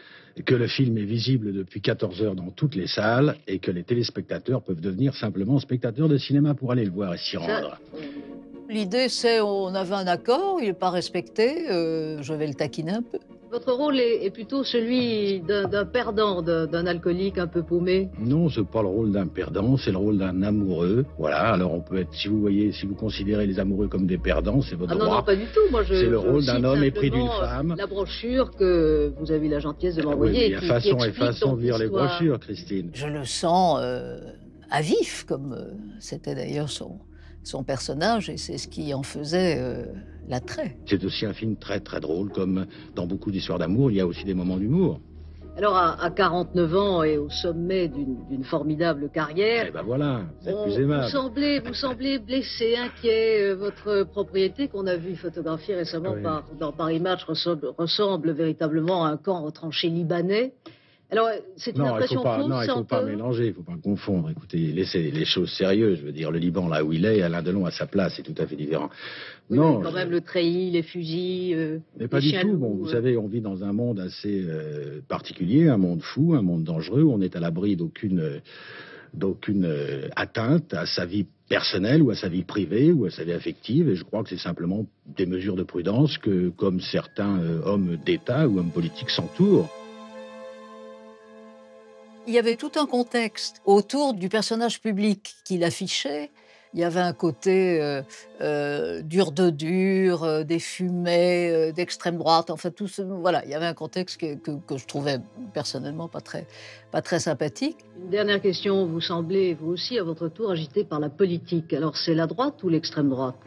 que le film est visible depuis 14 heures dans toutes les salles et que les téléspectateurs peuvent devenir simplement spectateurs de cinéma pour aller le voir et s'y rendre. L'idée c'est on avait un accord, il n'est pas respecté, je vais le taquiner un peu. Votre rôle est plutôt celui d'un perdant, d'un alcoolique un peu paumé. Non, c'est pas le rôle d'un perdant, c'est le rôle d'un amoureux. Voilà, alors on peut être, si vous considérez les amoureux comme des perdants, c'est votre droit. Non, pas du tout. Moi, c'est le rôle d'un homme épris d'une femme. La brochure que vous avez eu la gentillesse de m'envoyer. Oui, il y a façon et façon de lire les brochures, Christine. Je le sens à vif, comme c'était d'ailleurs son personnage, et c'est ce qui en faisait l'attrait. C'est aussi un film très très drôle, comme dans beaucoup d'histoires d'amour, il y a aussi des moments d'humour. Alors à 49 ans et au sommet d'une formidable carrière, eh ben voilà, vous êtes plus aimable. Vous semblez blessé, inquiet. Votre propriété qu'on a vu photographier récemment dans Paris Match ressemble véritablement à un camp retranché libanais. Alors, c'est une impression fausse. Non, il ne faut pas mélanger, il ne faut pas confondre. Écoutez, laissez les choses sérieuses. Je veux dire, le Liban, là où il est, Alain Delon à sa place, c'est tout à fait différent. Oui, non, quand même le treillis, les fusils, mais pas du tout. Bon, vous savez, on vit dans un monde assez particulier, un monde fou, un monde dangereux. On est à l'abri d'aucune atteinte à sa vie personnelle ou à sa vie privée ou à sa vie affective. Et je crois que c'est simplement des mesures de prudence que, comme certains hommes d'État ou hommes politiques s'entourent. Il y avait tout un contexte autour du personnage public qu'il affichait. Il y avait un côté dur de dur, des fumées, d'extrême droite, enfin tout ce... Voilà, il y avait un contexte que je trouvais personnellement pas très sympathique. Une dernière question, vous semblez, vous aussi, à votre tour, agité par la politique. Alors c'est la droite ou l'extrême droite ?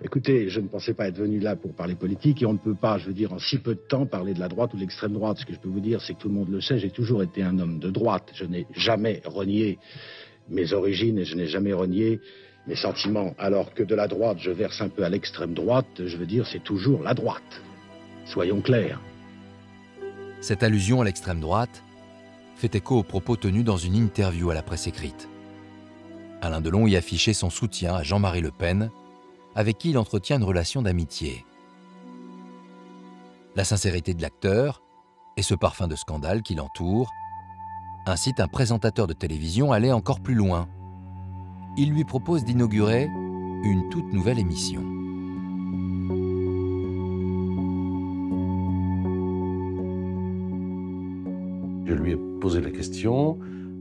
Écoutez, je ne pensais pas être venu là pour parler politique et on ne peut pas, je veux dire, en si peu de temps parler de la droite ou de l'extrême droite. Ce que je peux vous dire, c'est que tout le monde le sait, j'ai toujours été un homme de droite. Je n'ai jamais renié mes origines et je n'ai jamais renié mes sentiments. Alors que de la droite, je verse un peu à l'extrême droite, je veux dire, c'est toujours la droite. Soyons clairs. Cette allusion à l'extrême droite fait écho aux propos tenus dans une interview à la presse écrite. Alain Delon y affichait son soutien à Jean-Marie Le Pen, avec qui il entretient une relation d'amitié. La sincérité de l'acteur et ce parfum de scandale qui l'entoure incitent un présentateur de télévision à aller encore plus loin. Il lui propose d'inaugurer une toute nouvelle émission. Je lui ai posé la question,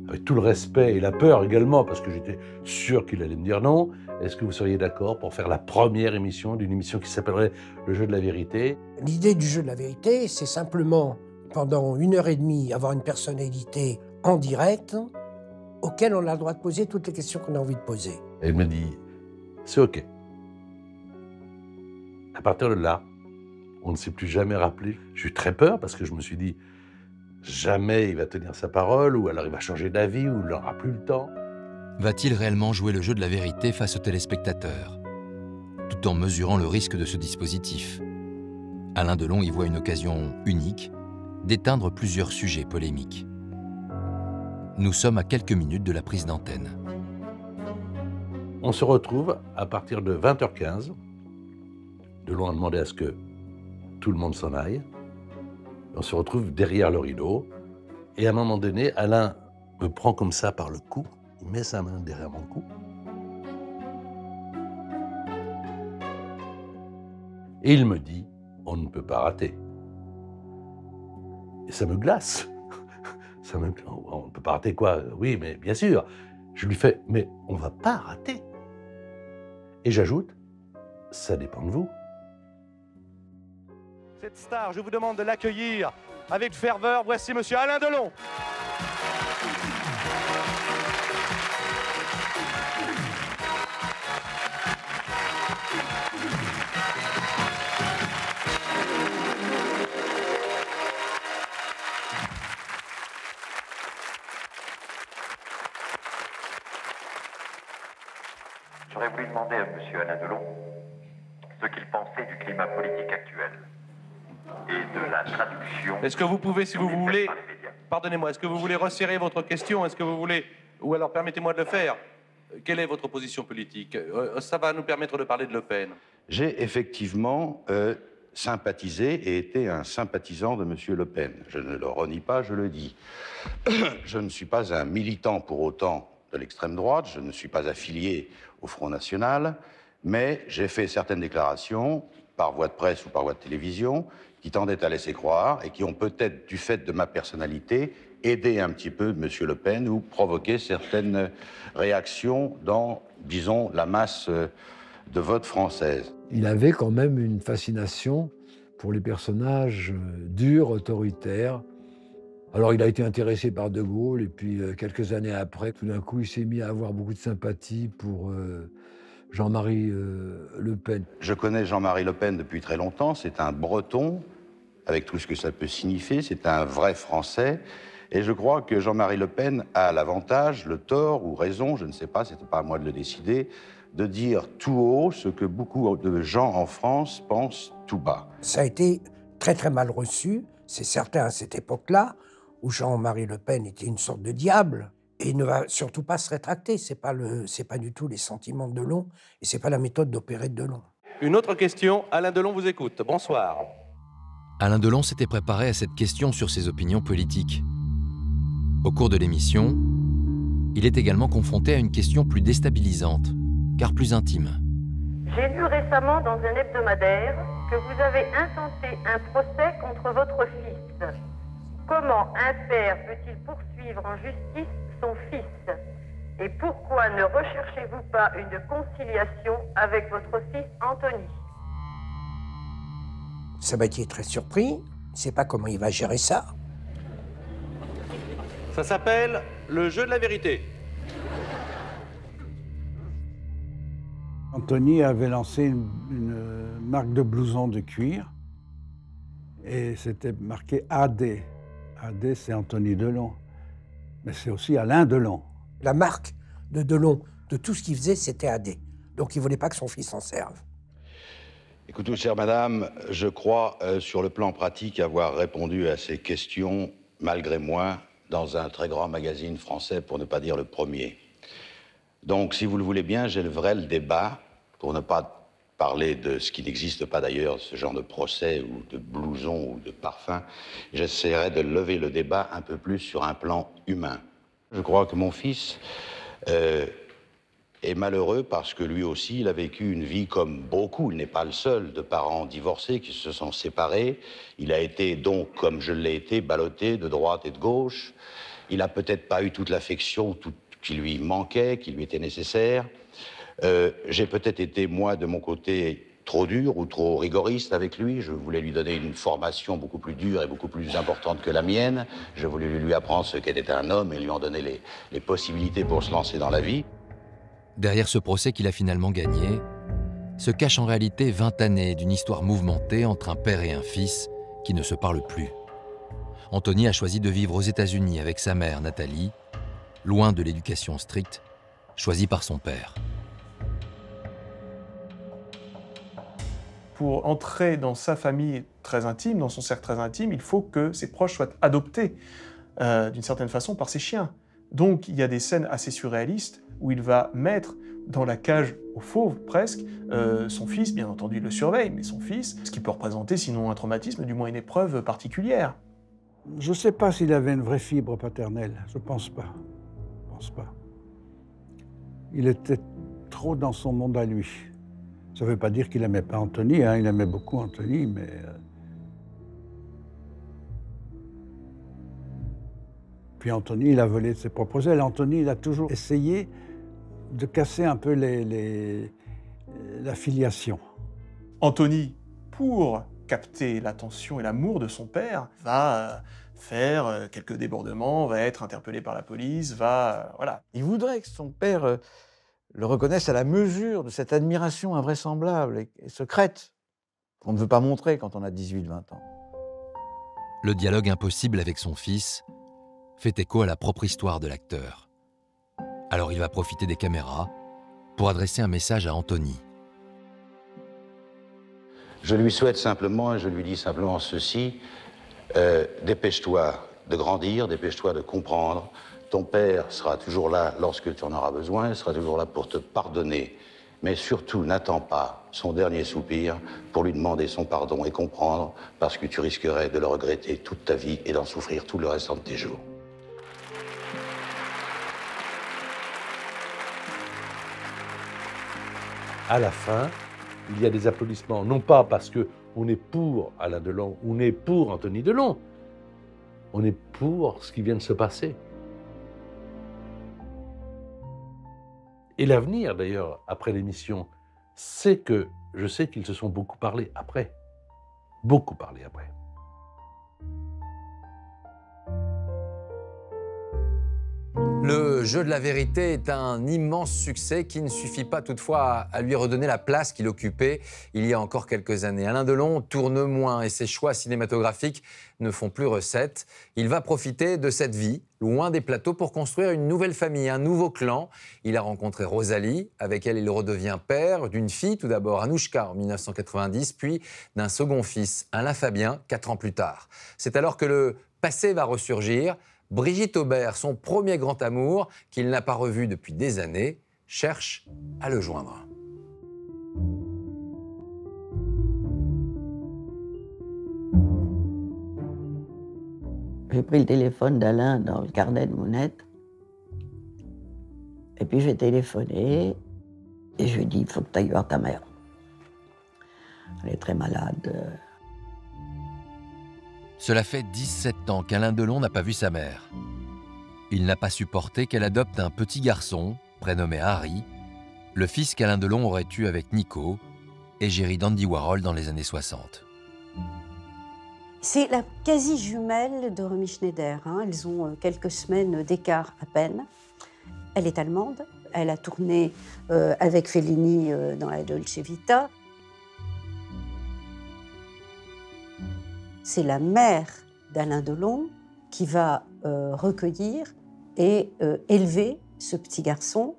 avec tout le respect et la peur également, parce que j'étais sûr qu'il allait me dire non. Est-ce que vous seriez d'accord pour faire la première émission d'une émission qui s'appellerait Le Jeu de la Vérité? L'idée du Jeu de la Vérité, c'est simplement, pendant 1h30, avoir une personnalité en direct, auquel on a le droit de poser toutes les questions qu'on a envie de poser. Elle me dit, c'est OK. À partir de là, on ne s'est plus jamais rappelé. J'ai eu très peur parce que je me suis dit, jamais il va tenir sa parole, ou alors il va changer d'avis, ou il n'aura plus le temps. Va-t-il réellement jouer le jeu de la vérité face aux téléspectateurs, tout en mesurant le risque de ce dispositif? Alain Delon y voit une occasion unique d'éteindre plusieurs sujets polémiques. Nous sommes à quelques minutes de la prise d'antenne. On se retrouve à partir de 20h15. Delon a demandé à ce que tout le monde s'en aille. On se retrouve derrière le rideau. Et à un moment donné, Alain me prend comme ça par le cou. Il met sa main derrière mon cou. Et il me dit, on ne peut pas rater. Et ça me glace. On ne peut pas rater quoi? Oui, mais bien sûr. Je lui fais, mais on ne va pas rater. Et j'ajoute, Ça dépend de vous. Cette star, je vous demande de l'accueillir avec ferveur. Voici Monsieur Alain Delon. J'aurais voulu demander à M. Alain Delon ce qu'il pensait du climat politique actuel et de la traduction. Est-ce que vous pouvez, si vous voulez, pardonnez-moi, est-ce que vous voulez resserrer votre question? Est-ce que vous voulez, ou alors permettez-moi de le faire. Quelle est votre position politique? Ça va nous permettre de parler de Le Pen. J'ai effectivement sympathisé et été un sympathisant de M. Le Pen. Je ne le renie pas, je le dis. Je ne suis pas un militant pour autant de l'extrême droite, je ne suis pas affilié au Front National, mais j'ai fait certaines déclarations, par voie de presse ou par voie de télévision, qui tendaient à laisser croire et qui ont peut-être, du fait de ma personnalité, aidé un petit peu M. Le Pen ou provoqué certaines réactions dans, disons, la masse de vote française. Il avait quand même une fascination pour les personnages durs, autoritaires. Alors il a été intéressé par De Gaulle et puis quelques années après, tout d'un coup, il s'est mis à avoir beaucoup de sympathie pour Jean-Marie Le Pen. Je connais Jean-Marie Le Pen depuis très longtemps. C'est un Breton, avec tout ce que ça peut signifier. C'est un vrai Français. Et je crois que Jean-Marie Le Pen a l'avantage, le tort ou raison, je ne sais pas, c'était pas à moi de le décider, de dire tout haut ce que beaucoup de gens en France pensent tout bas. Ça a été très très mal reçu, c'est certain à cette époque-là, où Jean-Marie Le Pen était une sorte de diable, et il ne va surtout pas se rétracter. C'est pas du tout les sentiments de Delon, et c'est pas la méthode d'opérer de Delon. Une autre question, Alain Delon vous écoute. Bonsoir. Alain Delon s'était préparé à cette question sur ses opinions politiques. Au cours de l'émission, il est également confronté à une question plus déstabilisante, car plus intime. J'ai lu récemment dans un hebdomadaire que vous avez intenté un procès contre votre fils. Comment un père peut-il poursuivre en justice son fils? Et pourquoi ne recherchez-vous pas une conciliation avec votre fils Anthony? Sabatier est très surpris, il ne sait pas comment il va gérer ça. Ça s'appelle le jeu de la vérité. Anthony avait lancé une marque de blouson de cuir et c'était marqué AD. AD, c'est Anthony Delon, mais c'est aussi Alain Delon. La marque de Delon, de tout ce qu'il faisait, c'était AD. Donc il ne voulait pas que son fils s'en serve. Écoutez, chère madame, je crois, sur le plan pratique, avoir répondu à ces questions, malgré moi, dans un très grand magazine français, pour ne pas dire le premier. Donc, si vous le voulez bien, j'élèverai le débat, pour ne pas parler de ce qui n'existe pas d'ailleurs, ce genre de procès ou de blouson ou de parfum. J'essaierai de lever le débat un peu plus sur un plan humain. Je crois que mon fils est malheureux parce que lui aussi, il a vécu une vie comme beaucoup. Il n'est pas le seul de parents divorcés qui se sont séparés. Il a été donc, comme je l'ai été, ballotté de droite et de gauche. Il n'a peut-être pas eu toute l'affection qui lui manquait, qui lui était nécessaire. J'ai peut-être été, moi, de mon côté, trop dur ou trop rigoriste avec lui. Je voulais lui donner une formation beaucoup plus dure et beaucoup plus importante que la mienne. Je voulais lui apprendre ce qu'était un homme et lui en donner les possibilités pour se lancer dans la vie. Derrière ce procès qu'il a finalement gagné, se cachent en réalité 20 années d'une histoire mouvementée entre un père et un fils qui ne se parlent plus. Anthony a choisi de vivre aux États-Unis avec sa mère, Nathalie, loin de l'éducation stricte, choisie par son père. Pour entrer dans sa famille très intime, dans son cercle très intime, il faut que ses proches soient adoptés d'une certaine façon par ses chiens. Donc il y a des scènes assez surréalistes où il va mettre dans la cage aux fauves, presque, son fils, bien entendu il le surveille, mais son fils, ce qui peut représenter sinon un traumatisme, du moins une épreuve particulière. Je ne sais pas s'il avait une vraie fibre paternelle, je ne pense pas. Je pense pas. Il était trop dans son monde à lui. Ça ne veut pas dire qu'il n'aimait pas Anthony, hein. Il aimait beaucoup Anthony, mais... Puis Anthony, il a volé de ses propres ailes. Anthony, il a toujours essayé de casser un peu la filiation. Anthony, pour capter l'attention et l'amour de son père, va faire quelques débordements, va être interpellé par la police, voilà. Il voudrait que son père le reconnaisse à la mesure de cette admiration invraisemblable et secrète qu'on ne veut pas montrer quand on a 18-20 ans. Le dialogue impossible avec son fils fait écho à la propre histoire de l'acteur. Alors il va profiter des caméras pour adresser un message à Anthony. Je lui souhaite simplement, et je lui dis simplement ceci, dépêche-toi de grandir, dépêche-toi de comprendre. Ton père sera toujours là lorsque tu en auras besoin, il sera toujours là pour te pardonner. Mais surtout, n'attends pas son dernier soupir pour lui demander son pardon et comprendre, parce que tu risquerais de le regretter toute ta vie et d'en souffrir tout le restant de tes jours. À la fin, il y a des applaudissements, non pas parce qu'on est pour Alain Delon, on est pour Anthony Delon, on est pour ce qui vient de se passer. Et l'avenir, d'ailleurs, après l'émission, c'est que je sais qu'ils se sont beaucoup parlé après. Beaucoup parlé après. Le jeu de la vérité est un immense succès qui ne suffit pas toutefois à lui redonner la place qu'il occupait il y a encore quelques années. Alain Delon tourne moins et ses choix cinématographiques ne font plus recette. Il va profiter de cette vie, loin des plateaux, pour construire une nouvelle famille, un nouveau clan. Il a rencontré Rosalie, avec elle il redevient père d'une fille, tout d'abord Anouchka en 1990, puis d'un second fils, Alain Fabien, 4 ans plus tard. C'est alors que le passé va ressurgir. Brigitte Aubert, son premier grand amour, qu'il n'a pas revu depuis des années, cherche à le joindre. J'ai pris le téléphone d'Alain dans le carnet de Mounette. Et puis j'ai téléphoné et je lui ai dit, il faut que tu ailles voir ta mère. Elle est très malade. Cela fait 17 ans qu'Alain Delon n'a pas vu sa mère. Il n'a pas supporté qu'elle adopte un petit garçon, prénommé Harry, le fils qu'Alain Delon aurait eu avec Nico, égérie d'Andy Warhol dans les années 60. C'est la quasi-jumelle de Romy Schneider. Elles ont quelques semaines d'écart à peine. Elle est allemande. Elle a tourné avec Fellini dans la Dolce Vita. C'est la mère d'Alain Delon qui va recueillir et élever ce petit garçon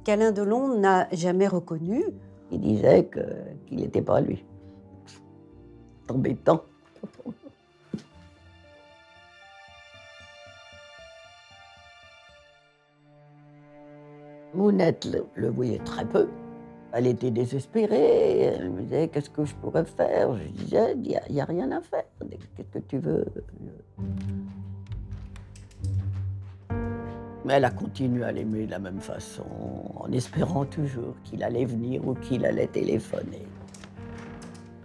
qu'Alain Delon n'a jamais reconnu. Il disait qu'il n'était pas lui. C'est embêtant. Mounette le voyait très peu. Elle était désespérée, elle me disait qu'est-ce que je pourrais faire. Je disais, il n'y a rien à faire, qu'est-ce que tu veux. Mais elle a continué à l'aimer de la même façon, en espérant toujours qu'il allait venir ou qu'il allait téléphoner.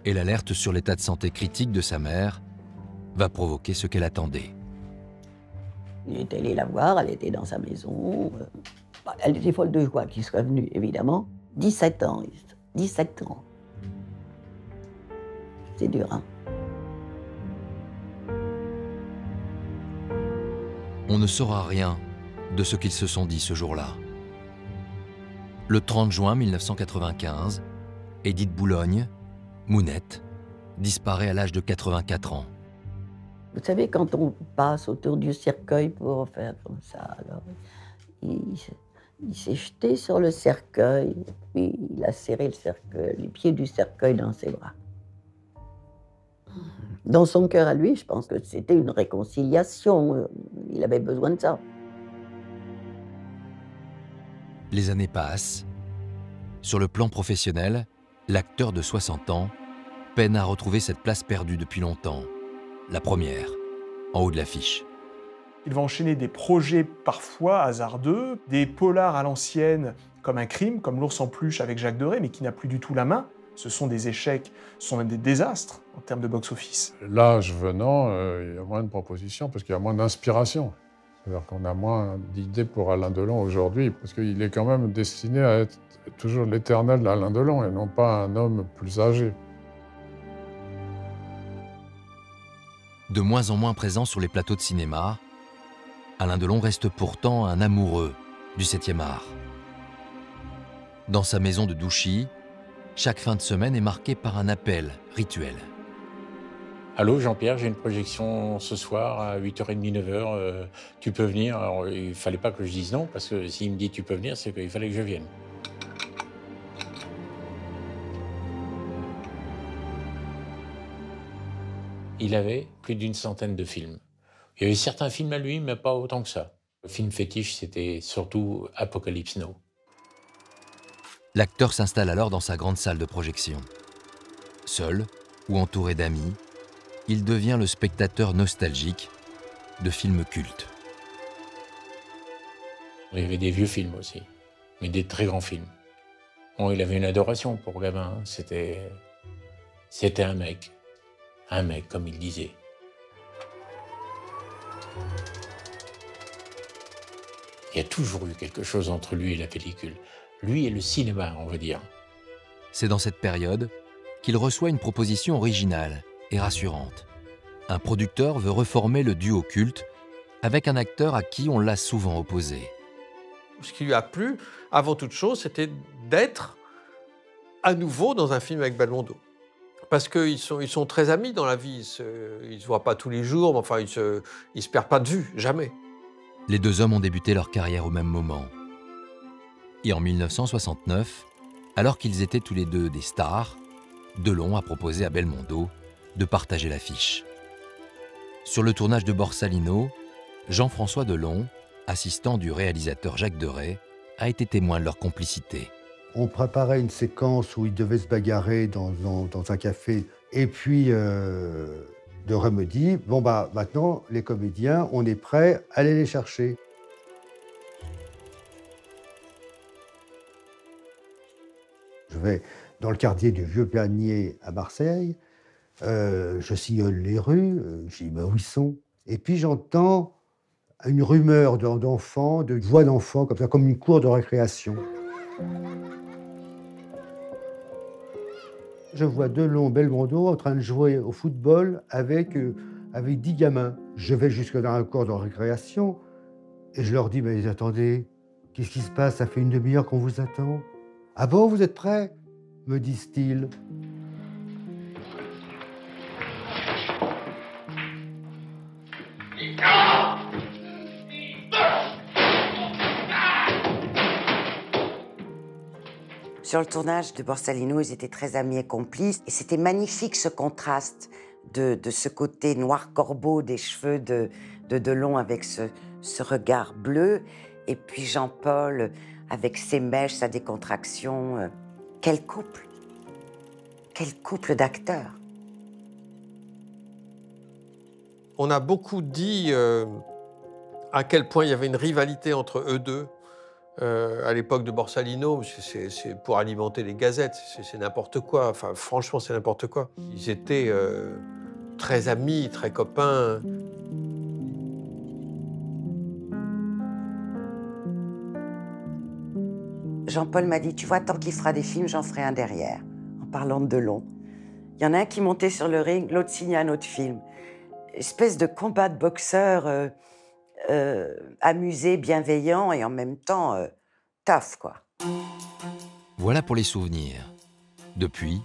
Et l'alerte sur l'état de santé critique de sa mère va provoquer ce qu'elle attendait. Il est allé la voir, elle était dans sa maison. Elle était folle de joie qu'il soit venu, évidemment. 17 ans, 17 ans. C'est dur, hein? On ne saura rien de ce qu'ils se sont dit ce jour-là. Le 30 juin 1995, Édith Boulogne, Mounette, disparaît à l'âge de 84 ans. Vous savez, quand on passe autour du cercueil pour faire comme ça, alors il s'est jeté sur le cercueil, puis il a serré le cercueil, les pieds du cercueil dans ses bras. Dans son cœur à lui, je pense que c'était une réconciliation. Il avait besoin de ça. Les années passent. Sur le plan professionnel, l'acteur de 60 ans peine à retrouver cette place perdue depuis longtemps. La première, en haut de l'affiche. Il va enchaîner des projets parfois hasardeux, des polars à l'ancienne comme Un crime, comme L'ours en peluche avec Jacques Deray, mais qui n'a plus du tout la main. Ce sont des échecs, ce sont même des désastres en termes de box-office. L'âge venant, il y a moins de propositions parce qu'il y a moins d'inspiration. C'est-à-dire qu'on a moins d'idées pour Alain Delon aujourd'hui, parce qu'il est quand même destiné à être toujours l'éternel Alain Delon et non pas un homme plus âgé. De moins en moins présent sur les plateaux de cinéma, Alain Delon reste pourtant un amoureux du 7e art. Dans sa maison de Douchy, chaque fin de semaine est marquée par un appel rituel. Allô Jean-Pierre, j'ai une projection ce soir à 8h30, 9h, tu peux venir? Alors, il ne fallait pas que je dise non, parce que s'il me dit tu peux venir, c'est qu'il fallait que je vienne. Il avait plus d'une centaine de films. Il y avait certains films à lui, mais pas autant que ça. Le film fétiche, c'était surtout Apocalypse Now. L'acteur s'installe alors dans sa grande salle de projection. Seul ou entouré d'amis, il devient le spectateur nostalgique de films cultes. Il y avait des vieux films aussi, mais des très grands films. Bon, il avait une adoration pour Gabin. C'était un mec, comme il disait. Il y a toujours eu quelque chose entre lui et la pellicule. Lui et le cinéma, on va dire. C'est dans cette période qu'il reçoit une proposition originale et rassurante. Un producteur veut reformer le duo culte avec un acteur à qui on l'a souvent opposé. Ce qui lui a plu, avant toute chose, c'était d'être à nouveau dans un film avec Belmondo. Parce qu'ils sont très amis dans la vie, ils ne se voient pas tous les jours, mais enfin, ils se perdent pas de vue, jamais. Les deux hommes ont débuté leur carrière au même moment. Et en 1969, alors qu'ils étaient tous les deux des stars, Delon a proposé à Belmondo de partager l'affiche. Sur le tournage de Borsalino, Jean-François Delon, assistant du réalisateur Jacques Deray, a été témoin de leur complicité. On préparait une séquence où ils devaient se bagarrer dans un café. Et puis, Deray me dit, bon bah maintenant, les comédiens, on est prêts, allez les chercher. Je vais dans le quartier du Vieux-Panier à Marseille, je sillonne les rues, je dis, où ils sont? Et puis j'entends une rumeur d'enfants, de voix d'enfants, comme ça, comme une cour de récréation. Je vois Delon, Belmondo en train de jouer au football avec 10 gamins. Je vais jusque dans un cours de récréation et je leur dis, mais attendez, qu'est-ce qui se passe? Ça fait une demi-heure qu'on vous attend. Ah bon, vous êtes prêts? Me disent-ils. Sur le tournage de Borsalino, ils étaient très amis et complices. Et c'était magnifique ce contraste de ce côté noir corbeau des cheveux de Delon avec ce regard bleu. Et puis Jean-Paul avec ses mèches, sa décontraction. Quel couple d'acteurs. On a beaucoup dit à quel point il y avait une rivalité entre eux deux. À l'époque de Borsalino, c'est pour alimenter les gazettes, c'est n'importe quoi. Enfin, franchement, c'est n'importe quoi. Ils étaient très amis, très copains. Jean-Paul m'a dit, tu vois, tant qu'il fera des films, j'en ferai un derrière, en parlant de Delon. Il y en a un qui montait sur le ring, l'autre signait un autre film. Espèce de combat de boxeurs amusé, bienveillant et en même temps tough, quoi. Voilà pour les souvenirs. Depuis,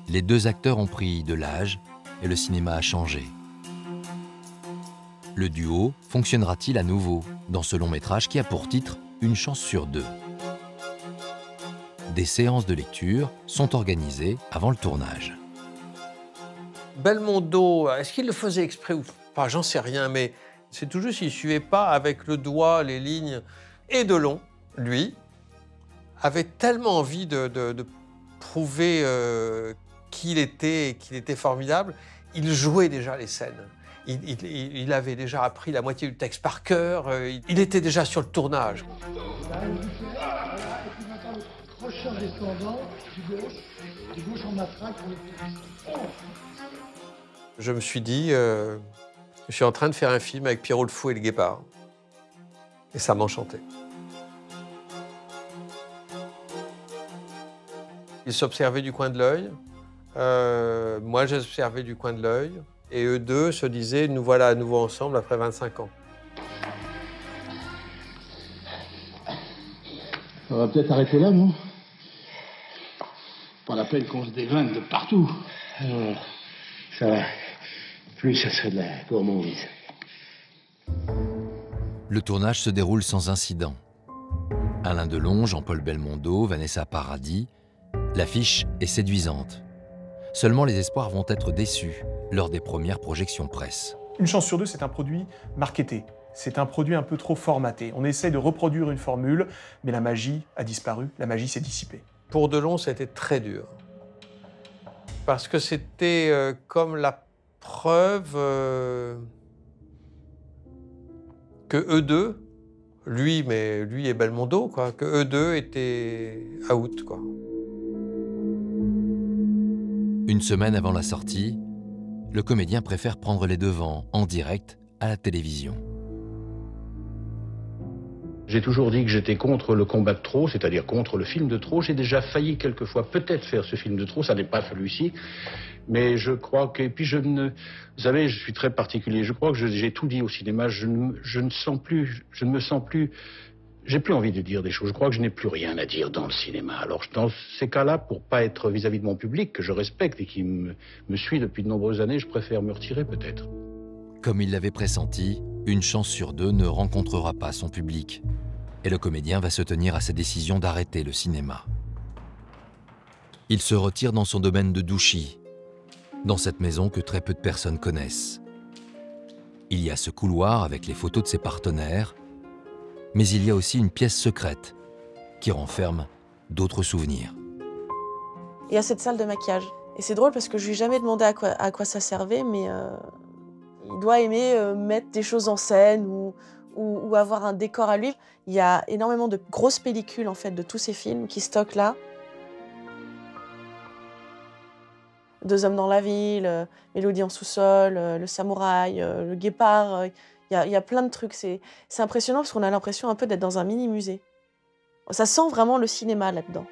les deux acteurs ont pris de l'âge et le cinéma a changé. Le duo fonctionnera-t-il à nouveau dans ce long métrage qui a pour titre Une chance sur deux? Des séances de lecture sont organisées avant le tournage. Belmondo, est-ce qu'il le faisait exprès ou pas? J'en sais rien, mais c'est tout juste, il ne suivait pas avec le doigt les lignes. Et Delon, lui, avait tellement envie de prouver qu'il était formidable, il jouait déjà les scènes. Il avait déjà appris la moitié du texte par cœur, il était déjà sur le tournage. Je me suis dit, je suis en train de faire un film avec Pierrot le Fou et le Guépard. Et ça m'enchantait. Ils s'observaient du coin de l'œil. Moi, j'observais du coin de l'œil. Et eux deux se disaient, nous voilà à nouveau ensemble après 25 ans. On va peut-être arrêter là, non? Pas la peine qu'on se dévingue de partout. Ça va. Plus ça serait de la gourmandise. Le tournage se déroule sans incident. Alain Delon, Jean-Paul Belmondo, Vanessa Paradis. L'affiche est séduisante. Seulement les espoirs vont être déçus lors des premières projections presse. Une chance sur deux, c'est un produit marketé. C'est un produit un peu trop formaté. On essaie de reproduire une formule, mais la magie a disparu, la magie s'est dissipée. Pour Delon, ça a été très dur. Parce que c'était comme la preuve que eux deux, lui et Belmondo, quoi, que eux deux étaient out, quoi. Une semaine avant la sortie, le comédien préfère prendre les devants en direct à la télévision. J'ai toujours dit que j'étais contre le combat de trop, c'est-à-dire contre le film de trop. J'ai déjà failli quelquefois peut-être faire ce film de trop, ça n'est pas celui-ci. Mais je crois que... Et puis je ne... Vous savez, je suis très particulier. Je crois que j'ai tout dit au cinéma. Je ne me sens plus... J'ai plus envie de dire des choses. Je crois que je n'ai plus rien à dire dans le cinéma. Alors dans ces cas-là, pour pas être vis-à-vis de mon public, que je respecte et qui me suit depuis de nombreuses années, je préfère me retirer peut-être. Comme il l'avait pressenti, une chance sur deux ne rencontrera pas son public. Et le comédien va se tenir à sa décision d'arrêter le cinéma. Il se retire dans son domaine de Douchy, dans cette maison que très peu de personnes connaissent. Il y a ce couloir avec les photos de ses partenaires, mais il y a aussi une pièce secrète qui renferme d'autres souvenirs. Il y a cette salle de maquillage. Et c'est drôle parce que je lui ai jamais demandé à quoi ça servait, mais il doit aimer mettre des choses en scène ou avoir un décor à lui. Il y a énormément de grosses pellicules en fait, de tous ces films qui stockent là. Deux hommes dans la ville, Mélodie en sous-sol, Le Samouraï, Le Guépard. Il y a plein de trucs. C'est impressionnant parce qu'on a l'impression un peu d'être dans un mini-musée. Ça sent vraiment le cinéma là-dedans.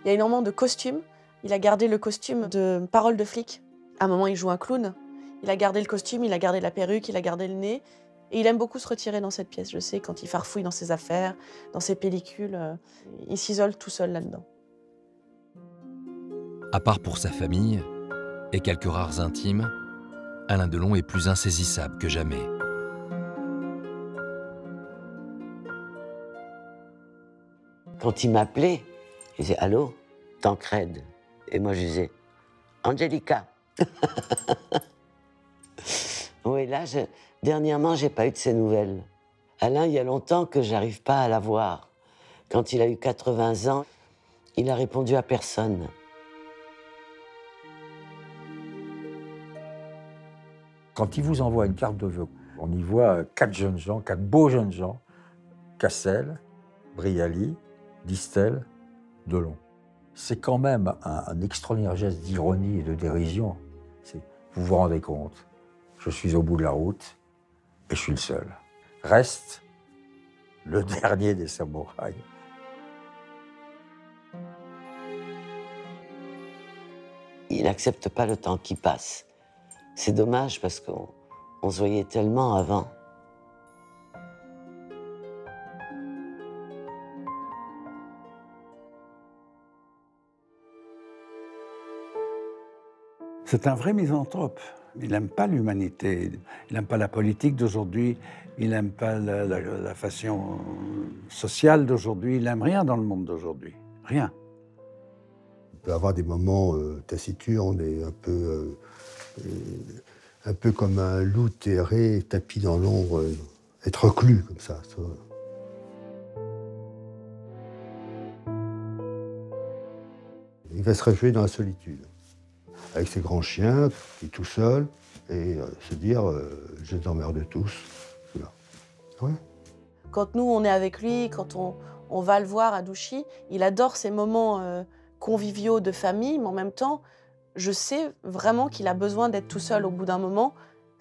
Il y a énormément de costumes. Il a gardé le costume de Parole de flic. À un moment, il joue un clown. Il a gardé le costume, il a gardé la perruque, il a gardé le nez. Et il aime beaucoup se retirer dans cette pièce. Je sais, quand il farfouille dans ses affaires, dans ses pellicules, il s'isole tout seul là-dedans. À part pour sa famille et quelques rares intimes, Alain Delon est plus insaisissable que jamais. Quand il m'appelait, il disait « Allô, Tancrède ?» Et moi, je disais « Angelica !» Oui, là, dernièrement, j'ai pas eu de ses nouvelles. Alain, il y a longtemps que j'arrive pas à la voir. Quand il a eu 80 ans, il a répondu à personne. Quand il vous envoie une carte de vœux, on y voit 4 jeunes gens, 4 beaux jeunes gens, Cassel, Brialy, Distel, Delon. C'est quand même un extraordinaire geste d'ironie et de dérision. Vous vous rendez compte, je suis au bout de la route et je suis le seul. Reste le dernier des samouraïs. Il n'accepte pas le temps qui passe. C'est dommage parce qu'on se voyait tellement avant. C'est un vrai misanthrope. Il n'aime pas l'humanité, il n'aime pas la politique d'aujourd'hui, il n'aime pas la façon sociale d'aujourd'hui, il n'aime rien dans le monde d'aujourd'hui, rien. On peut avoir des moments taciturnes et un peu comme un loup terré, tapi dans l'ombre, être reclus comme ça. Il va se réfugier dans la solitude, avec ses grands chiens, il est tout seul, et se dire je les emmerde tous. Voilà. Ouais. Quand nous, on est avec lui, quand on va le voir à Douchy, il adore ces moments conviviaux de famille, mais en même temps, je sais vraiment qu'il a besoin d'être tout seul au bout d'un moment.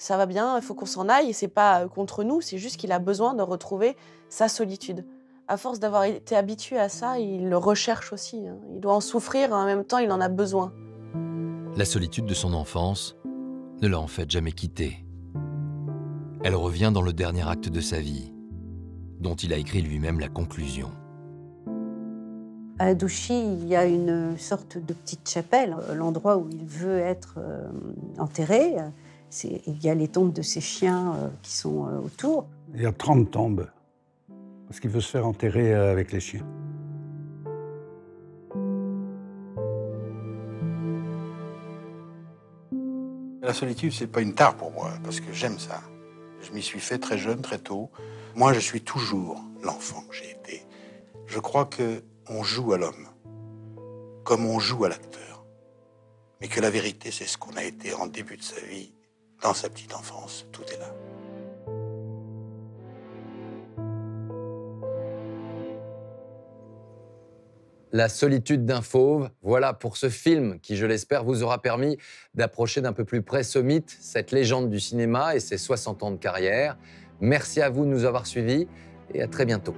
ça va bien, il faut qu'on s'en aille, et c'est pas contre nous, c'est juste qu'il a besoin de retrouver sa solitude. À force d'avoir été habitué à ça, il le recherche aussi, hein. Il doit en souffrir, et en même temps, il en a besoin. La solitude de son enfance ne l'a en fait jamais quitté. Elle revient dans le dernier acte de sa vie, dont il a écrit lui-même la conclusion. À Douchy, il y a une sorte de petite chapelle, l'endroit où il veut être enterré. Il y a les tombes de ses chiens qui sont autour. Il y a 30 tombes, parce qu'il veut se faire enterrer avec les chiens. La solitude, c'est pas une tare pour moi, parce que j'aime ça. Je m'y suis fait très jeune, très tôt. Moi, je suis toujours l'enfant que j'ai été. Je crois qu'on joue à l'homme, comme on joue à l'acteur. Mais que la vérité, c'est ce qu'on a été en début de sa vie, dans sa petite enfance. Tout est là. La solitude d'un fauve, voilà pour ce film qui, je l'espère, vous aura permis d'approcher d'un peu plus près ce mythe, cette légende du cinéma et ses 60 ans de carrière. Merci à vous de nous avoir suivis et à très bientôt.